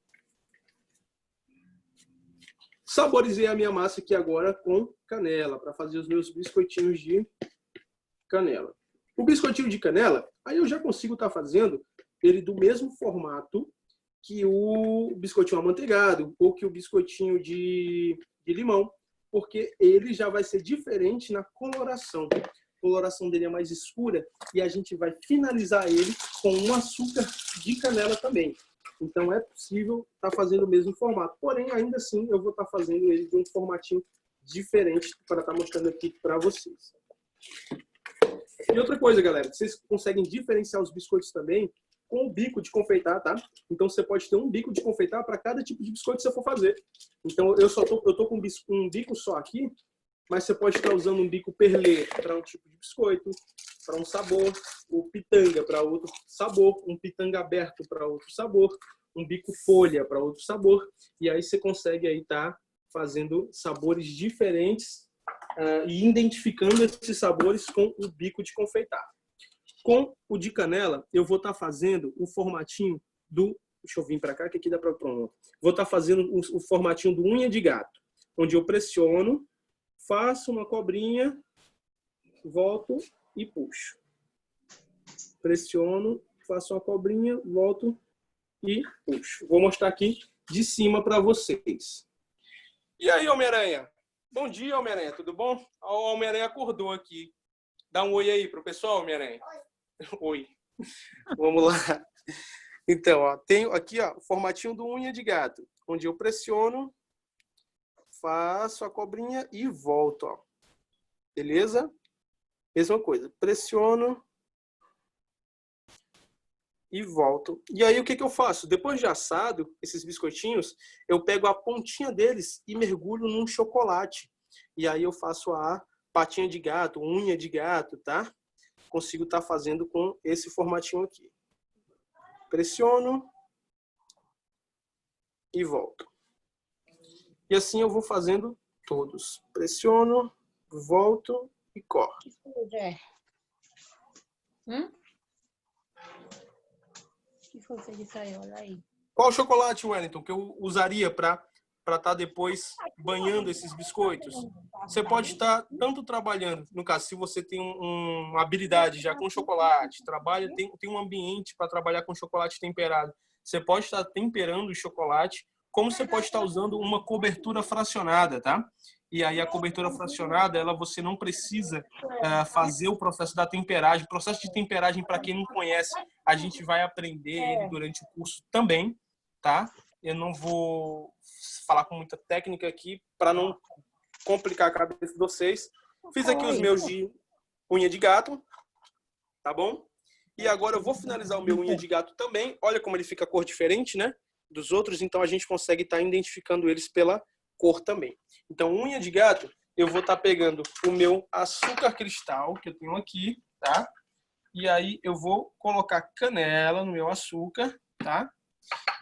Saborizei a minha massa aqui agora com canela, para fazer os meus biscoitinhos de canela. O biscoitinho de canela, aí eu já consigo estar fazendo ele do mesmo formato que o biscoitinho amanteigado ou que o biscoitinho de limão, porque ele já vai ser diferente na coloração. A coloração dele é mais escura e a gente vai finalizar ele com um açúcar de canela também. Então é possível estar fazendo o mesmo formato. Porém, ainda assim, eu vou estar fazendo ele de um formatinho diferente para estar mostrando aqui para vocês. E outra coisa, galera, vocês conseguem diferenciar os biscoitos também com o bico de confeitar, tá? Então você pode ter um bico de confeitar para cada tipo de biscoito que você for fazer. Então eu tô com um bico só aqui, mas você pode estar usando um bico perlê para um tipo de biscoito, para um sabor, o pitanga para outro sabor, um pitanga aberto para outro sabor, um bico folha para outro sabor, e aí você consegue aí estar fazendo sabores diferentes e identificando esses sabores com o bico de confeitar. Com o de canela, eu vou estar fazendo o formatinho do... Deixa eu vir para cá, que aqui dá para... Pronto. Vou estar fazendo o formatinho do unha de gato, onde eu pressiono, faço uma cobrinha, volto e puxo. Pressiono, faço uma cobrinha, volto e puxo. Vou mostrar aqui de cima para vocês. E aí, Homem-Aranha? Bom dia, Homem-Aranha. Tudo bom? O Homem-Aranha acordou aqui. Dá um oi aí pro pessoal, Homem-Aranha. Oi. Vamos lá. Então, ó, tenho aqui ó, o formatinho do unha de gato, onde eu pressiono, faço a cobrinha e volto. Ó. Beleza? Mesma coisa. Pressiono e volto. E aí, o que eu faço? Depois de assado, esses biscoitinhos, eu pego a pontinha deles e mergulho num chocolate. E aí eu faço a patinha de gato, unha de gato, tá? Consigo estar fazendo com esse formatinho aqui. Pressiono e volto. E assim eu vou fazendo todos. Pressiono, volto e corto. Que foi isso aí? Olha aí. Qual chocolate, Wellington, que eu usaria para estar depois banhando esses biscoitos? Você pode estar tanto trabalhando, no caso, se você tem uma habilidade já com chocolate, tem um ambiente para trabalhar com chocolate temperado, você pode estar temperando o chocolate, como você pode estar usando uma cobertura fracionada, tá? E aí a cobertura fracionada, você não precisa fazer o processo da temperagem. O processo de temperagem, para quem não conhece, a gente vai aprender ele durante o curso também, tá? Eu não vou falar com muita técnica aqui para não complicar a cabeça de vocês. Fiz aqui os meus de unha de gato, tá bom? E agora eu vou finalizar o meu unha de gato também. Olha como ele fica a cor diferente, né? Dos outros, então a gente consegue estar identificando eles pela cor também. Então, unha de gato, eu vou estar pegando o meu açúcar cristal, que eu tenho aqui, tá? E aí eu vou colocar canela no meu açúcar, tá?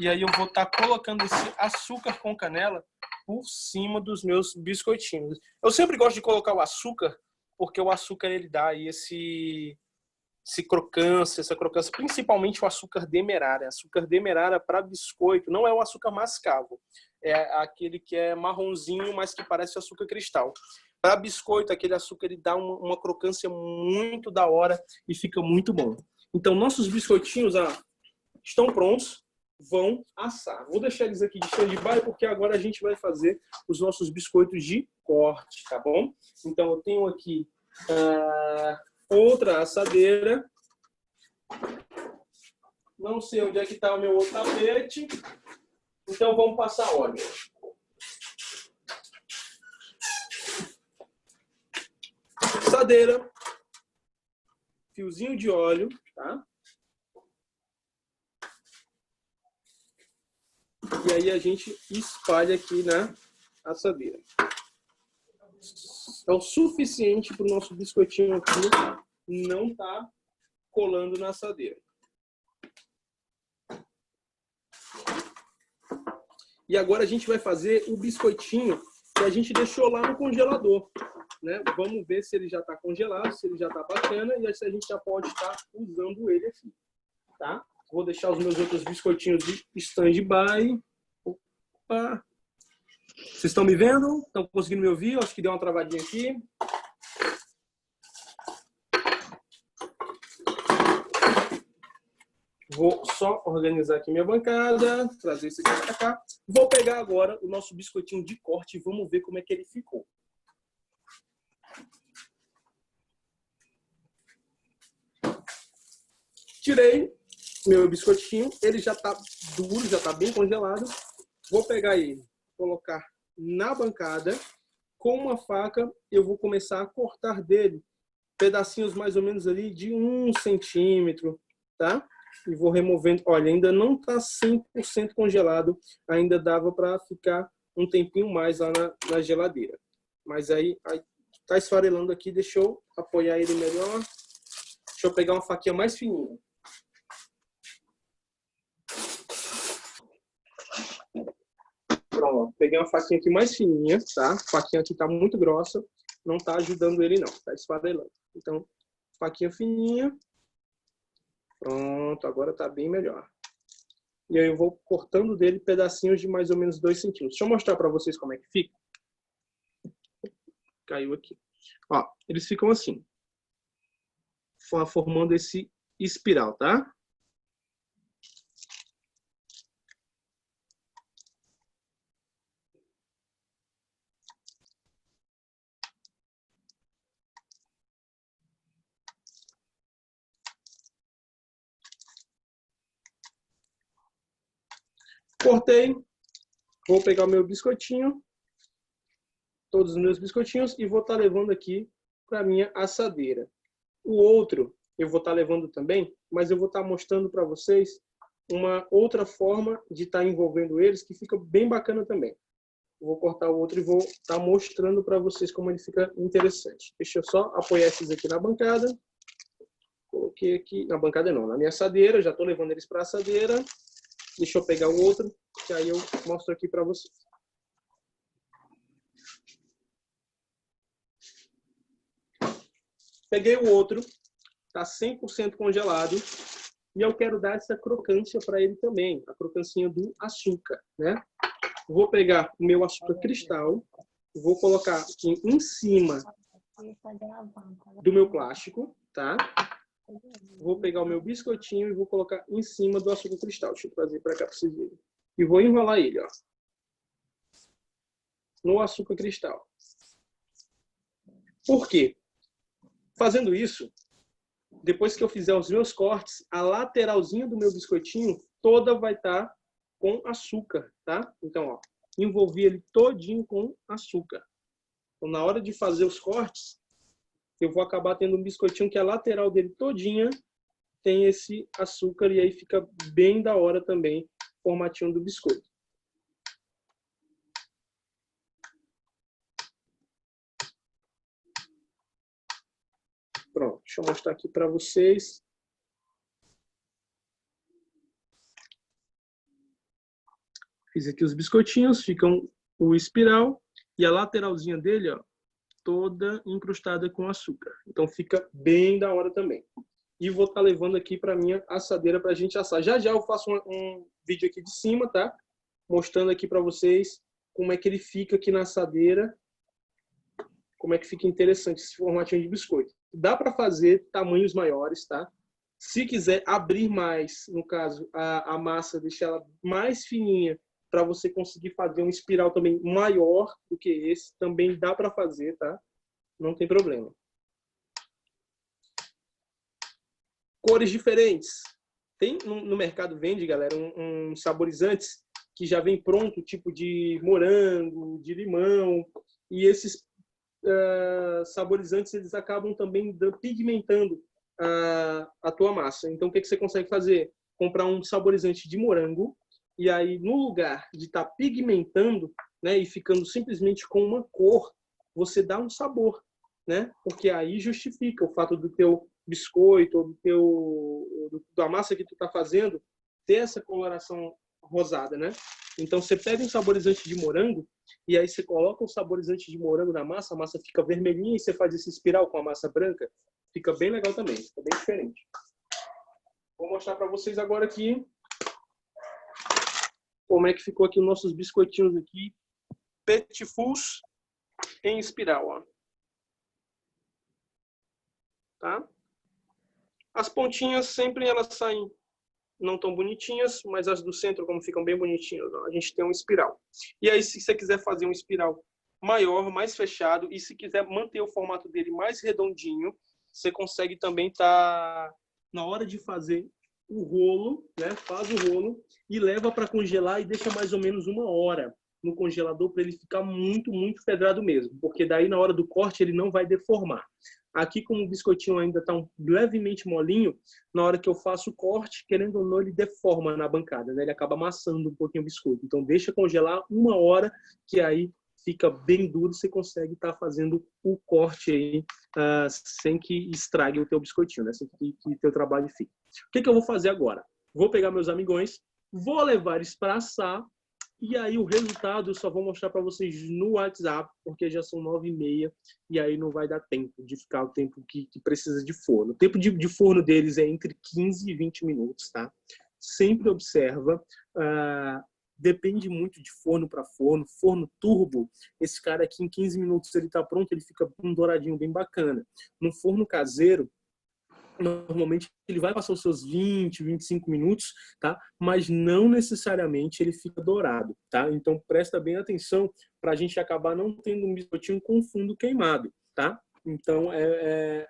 E aí eu vou estar colocando esse açúcar com canela por cima dos meus biscoitinhos. Eu sempre gosto de colocar o açúcar, porque o açúcar ele dá aí essa crocância, principalmente o açúcar demerara. Açúcar demerara para biscoito não é o açúcar mascavo, é aquele que é marronzinho, mas que parece açúcar cristal. Para biscoito, aquele açúcar ele dá uma crocância muito da hora e fica muito bom. Então, nossos biscoitinhos estão prontos, vão assar. Vou deixar eles aqui de stand-by, porque agora a gente vai fazer os nossos biscoitos de corte, tá bom? Então, eu tenho aqui outra assadeira. Não sei onde é que está o meu outro tapete. Então, vamos passar óleo. Assadeira. Fiozinho de óleo, tá? E aí a gente espalha aqui na assadeira. É o suficiente para o nosso biscoitinho aqui não tá colando na assadeira. E agora a gente vai fazer o biscoitinho que a gente deixou lá no congelador, né? Vamos ver se ele já está congelado, se ele já está bacana e se a gente já pode estar usando ele aqui, tá? Vou deixar os meus outros biscoitinhos de stand-by. Opa! Vocês estão me vendo? Estão conseguindo me ouvir? Acho que deu uma travadinha aqui. Vou só organizar aqui minha bancada, trazer isso aqui para cá. Vou pegar agora o nosso biscoitinho de corte e vamos ver como é que ele ficou. Tirei meu biscoitinho, ele já está duro, já está bem congelado. Vou pegar ele, colocar na bancada. Com uma faca, eu vou começar a cortar dele pedacinhos mais ou menos ali de 1 centímetro, tá? E vou removendo. Olha, ainda não está 100% congelado. Ainda dava para ficar um tempinho mais lá na geladeira. Mas aí tá esfarelando aqui. Deixa eu apoiar ele melhor. Deixa eu pegar uma faquinha mais fininha. Pronto, peguei uma faquinha aqui mais fininha, tá? A faquinha aqui tá muito grossa. Não tá ajudando ele não, tá esfarelando. Então, faquinha fininha. Pronto, agora tá bem melhor. E aí eu vou cortando dele pedacinhos de mais ou menos 2 centímetros. Deixa eu mostrar para vocês como é que fica. Caiu aqui. Ó, eles ficam assim. Formando esse espiral, tá? Cortei, vou pegar o meu biscoitinho, todos os meus biscoitinhos, e vou estar levando aqui para a minha assadeira. O outro eu vou estar levando também, mas eu vou estar mostrando para vocês uma outra forma de estar envolvendo eles, que fica bem bacana também. Eu vou cortar o outro e vou estar mostrando para vocês como ele fica interessante. Deixa eu só apoiar esses aqui na bancada. Coloquei aqui, na bancada não, na minha assadeira, já estou levando eles para a assadeira. Deixa eu pegar o outro, que aí eu mostro aqui para vocês. Peguei o outro, está 100% congelado, e eu quero dar essa crocância para ele também, a crocância do açúcar, né? Vou pegar o meu açúcar cristal, vou colocar aqui em cima do meu plástico, tá? Vou pegar o meu biscoitinho e vou colocar em cima do açúcar cristal. Deixa eu trazer para cá para vocês verem. E vou enrolar ele, ó, no açúcar cristal. Por quê? Fazendo isso, depois que eu fizer os meus cortes, a lateralzinha do meu biscoitinho toda vai estar com açúcar, tá? Então, ó, envolvi ele todinho com açúcar. Então, na hora de fazer os cortes, eu vou acabar tendo um biscoitinho que a lateral dele todinha tem esse açúcar e aí fica bem da hora também o formatinho do biscoito. Pronto, deixa eu mostrar aqui para vocês. Fiz aqui os biscoitinhos, ficam o espiral e a lateralzinha dele, ó, toda incrustada com açúcar. Então fica bem da hora também. E vou estar levando aqui para minha assadeira para a gente assar. Já já eu faço um vídeo aqui de cima, tá? Mostrando aqui para vocês como é que ele fica aqui na assadeira. Como é que fica interessante esse formatinho de biscoito. Dá para fazer tamanhos maiores, tá? Se quiser abrir mais, no caso, a massa, deixar ela mais fininha, para você conseguir fazer um espiral também maior do que esse, também dá para fazer, tá? Não tem problema. Cores diferentes. Tem no mercado, vende, galera, uns saborizantes que já vem pronto, tipo de morango, de limão. E esses saborizantes, eles acabam também pigmentando a tua massa. Então, o que você consegue fazer? Comprar um saborizante de morango e aí, no lugar de estar pigmentando, né, e ficando simplesmente com uma cor, você dá um sabor, né? Porque aí justifica o fato do teu biscoito ou da massa que tu tá fazendo ter essa coloração rosada, né? Então, você pega um saborizante de morango e aí você coloca o saborizante de morango na massa, a massa fica vermelhinha e você faz esse espiral com a massa branca, fica bem legal também, fica bem diferente. Vou mostrar para vocês agora aqui como é que ficou aqui os nossos biscoitinhos aqui, Petit Fours em espiral, ó. Tá? As pontinhas sempre elas saem não tão bonitinhas, mas as do centro, como ficam bem bonitinhas, ó, a gente tem um espiral. E aí, se você quiser fazer um espiral maior, mais fechado, e se quiser manter o formato dele mais redondinho, você consegue também na hora de fazer o rolo, né? Faz o rolo e leva para congelar e deixa mais ou menos 1 hora no congelador para ele ficar muito, muito pedrado mesmo, porque daí na hora do corte ele não vai deformar. Aqui, como o biscoitinho ainda está levemente molinho, na hora que eu faço o corte, querendo ou não, ele deforma na bancada, né? Ele acaba amassando um pouquinho o biscoito. Então, deixa congelar 1 hora, que aí fica bem duro, você consegue estar fazendo o corte aí sem que estrague o teu biscoitinho, né? Sem que o teu trabalho fique. O que eu vou fazer agora? Vou pegar meus amigões, vou levar eles para assar, e aí o resultado eu só vou mostrar para vocês no WhatsApp, porque já são 9h30 e aí não vai dar tempo de ficar o tempo que precisa de forno. O tempo de forno deles é entre 15 e 20 minutos, tá? Sempre observa. Depende muito de forno para forno. Forno turbo, esse cara aqui em 15 minutos ele tá pronto, ele fica um douradinho bem bacana. No forno caseiro, normalmente ele vai passar os seus 20, 25 minutos, tá? Mas não necessariamente ele fica dourado, tá? Então presta bem atenção para a gente acabar não tendo um biscoitinho com fundo queimado, tá? Então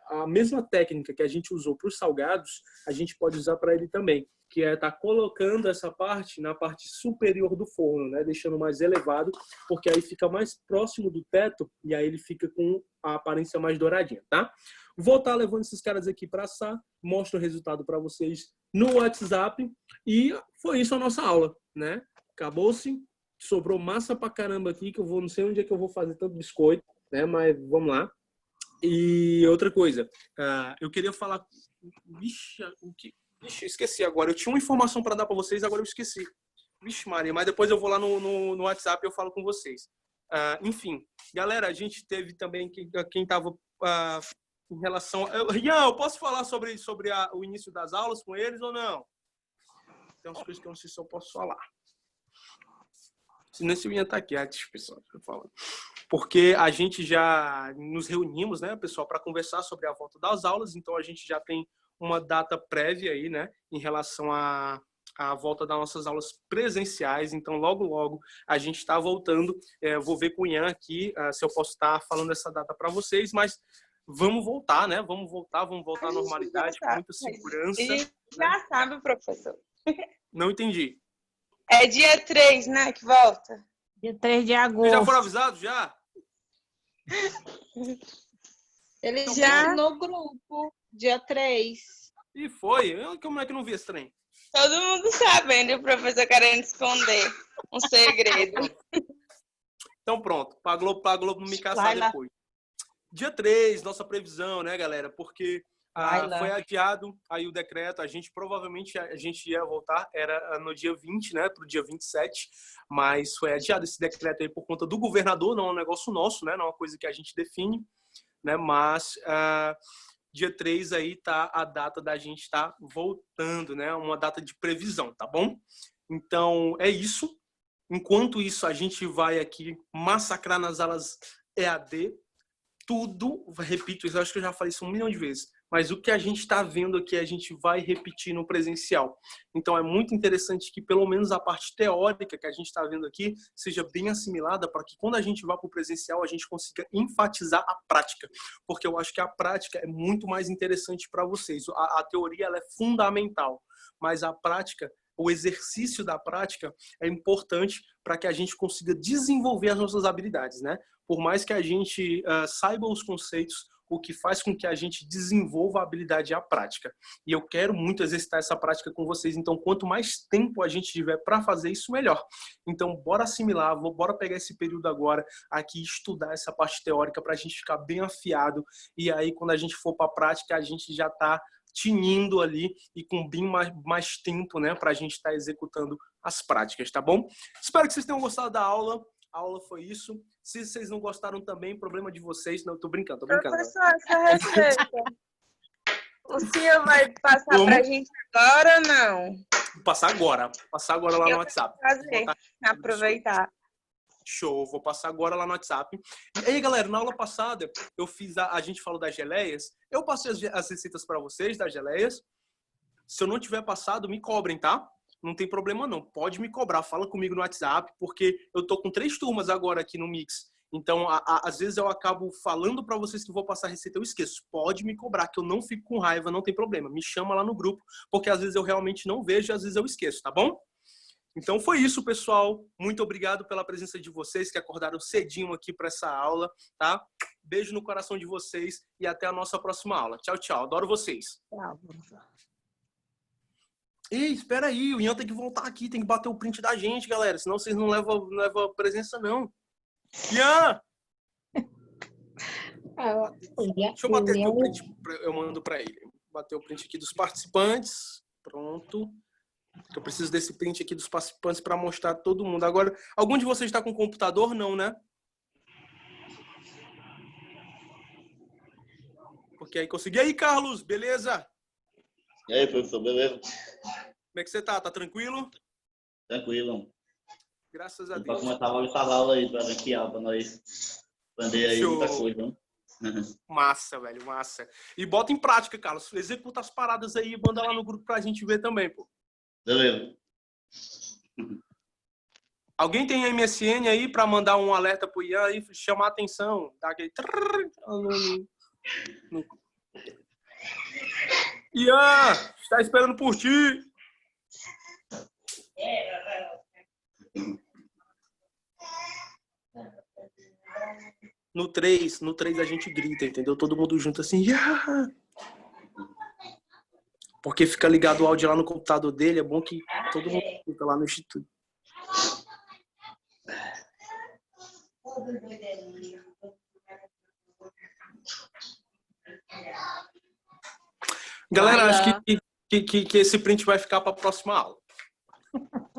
a mesma técnica que a gente usou para os salgados, a gente pode usar para ele também, que é estar colocando essa parte na parte superior do forno, né? Deixando mais elevado, porque aí fica mais próximo do teto e aí ele fica com a aparência mais douradinha, tá? Vou estar levando esses caras aqui para assar, mostro o resultado para vocês no WhatsApp e foi isso a nossa aula, né? Acabou-se, sobrou massa pra caramba aqui, que eu não sei onde é que eu vou fazer tanto biscoito, né? Mas vamos lá. E outra coisa, eu queria falar... Vixe, esqueci agora. Eu tinha uma informação para dar para vocês, agora eu esqueci. Vixe Maria, mas depois eu vou lá no WhatsApp e eu falo com vocês. Enfim, galera, a gente teve também quem estava... em relação... Rian, eu posso falar sobre o início das aulas com eles ou não? Tem umas coisas que eu não sei se eu posso falar. Senão se eu ia estar quieto, pessoal, falando. Porque a gente já nos reunimos, né, pessoal, para conversar sobre a volta das aulas, então a gente já tem uma data prévia aí, né, em relação à volta das nossas aulas presenciais, então logo a gente está voltando. Vou ver com o Ian aqui se eu posso estar falando essa data para vocês, mas vamos voltar, né? Vamos voltar à normalidade, com muita segurança. A gente já sabe, professor. Não entendi. É dia 3, né, que volta? Dia 3 de agosto. Vocês já foram avisados, já? Ele Já? já no grupo, dia 3. E foi. Como é que eu não vi esse trem? Todo mundo sabendo e o professor querendo esconder um segredo. Então pronto, para a Globo não me caçar depois. Dia 3, nossa previsão, né, galera? Porque Vai lá. Foi adiado aí o decreto, provavelmente a gente ia voltar, era no dia 20, né, para o dia 27, mas foi adiado esse decreto aí por conta do governador, não é um negócio nosso, né, não é uma coisa que a gente define, né, mas dia 3 aí tá a data da gente estar voltando, né, uma data de previsão, tá bom? Então, é isso. Enquanto isso, a gente vai aqui massacrar nas aulas EAD, tudo, repito, eu acho que eu já falei isso 1 milhão de vezes, mas o que a gente está vendo aqui, a gente vai repetir no presencial. Então, é muito interessante que, pelo menos, a parte teórica que a gente está vendo aqui seja bem assimilada para que, quando a gente vá para o presencial, a gente consiga enfatizar a prática, porque eu acho que a prática é muito mais interessante para vocês. A teoria ela é fundamental, mas a prática, o exercício da prática é importante para que a gente consiga desenvolver as nossas habilidades, né? Por mais que a gente saiba os conceitos, o que faz com que a gente desenvolva a habilidade é a prática. E eu quero muito exercitar essa prática com vocês. Então, quanto mais tempo a gente tiver para fazer isso, melhor. Então, bora assimilar, bora pegar esse período agora aqui e estudar essa parte teórica para a gente ficar bem afiado. E aí, quando a gente for para a prática, a gente já está tinindo ali e com bem mais tempo, né, para a gente estar executando as práticas, tá bom? Espero que vocês tenham gostado da aula. A aula foi isso. Se vocês não gostaram também, problema de vocês. Não, tô brincando. Professor, essa receita, o senhor vai passar pra gente agora ou não? Vou passar agora lá no WhatsApp. Fazer, aproveitar. Show, vou passar agora lá no WhatsApp. E aí, galera, na aula passada, eu fiz a gente falou das geleias. Eu passei as receitas para vocês das geleias. Se eu não tiver passado, me cobrem, tá? Não tem problema não, pode me cobrar, fala comigo no WhatsApp, porque eu tô com 3 turmas agora aqui no Mix. Então, às vezes eu acabo falando para vocês que vou passar a receita, eu esqueço. Pode me cobrar, que eu não fico com raiva, não tem problema. Me chama lá no grupo, porque às vezes eu realmente não vejo e às vezes eu esqueço, tá bom? Então foi isso, pessoal. Muito obrigado pela presença de vocês que acordaram cedinho aqui para essa aula, tá? Beijo no coração de vocês e até a nossa próxima aula. Tchau, tchau. Adoro vocês. Tchau. Ei, espera aí, o Ian tem que voltar aqui, tem que bater o print da gente, galera, senão vocês não levam presença, não. Ian! Deixa eu bater aqui o print, eu mando para ele. Bater o print aqui dos participantes. Pronto. Eu preciso desse print aqui dos participantes para mostrar a todo mundo. Agora, algum de vocês está com computador? Não, né? Porque aí consegui. E aí, Carlos, beleza? E aí, professor, beleza? Como é que você tá? Tá tranquilo? Tranquilo. Graças a Para Deus. começar logo essa aula aí, para ranquear, para nós aprender aí muita coisa. Né? Massa, velho, massa. E bota em prática, Carlos. Executa as paradas aí e manda lá no grupo pra gente ver também, pô. Beleza. Alguém tem MSN aí para mandar um alerta pro Ian aí, chamar a atenção, dar aquele... Ian, está esperando por ti. No 3 a gente grita, entendeu? Todo mundo junto assim. Yeah! Porque fica ligado o áudio lá no computador dele, é bom que todo mundo fica lá no instituto. Galera, acho que esse print vai ficar para a próxima aula.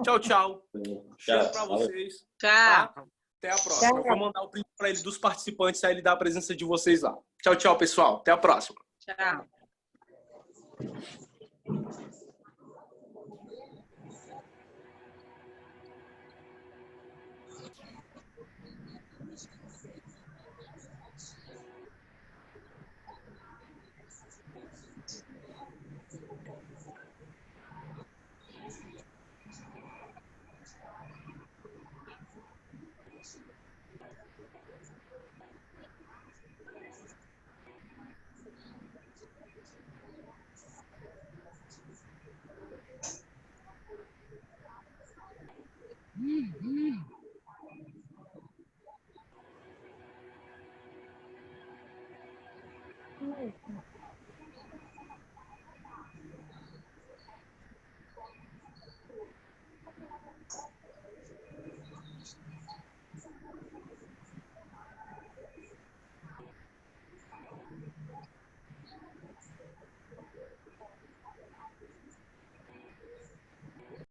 Tchau, tchau. Cheiro para vocês. Tchau. Tá? Até a próxima. Eu vou mandar o print para ele dos participantes, aí ele dá a presença de vocês lá. Tchau, tchau, pessoal. Até a próxima. Tchau.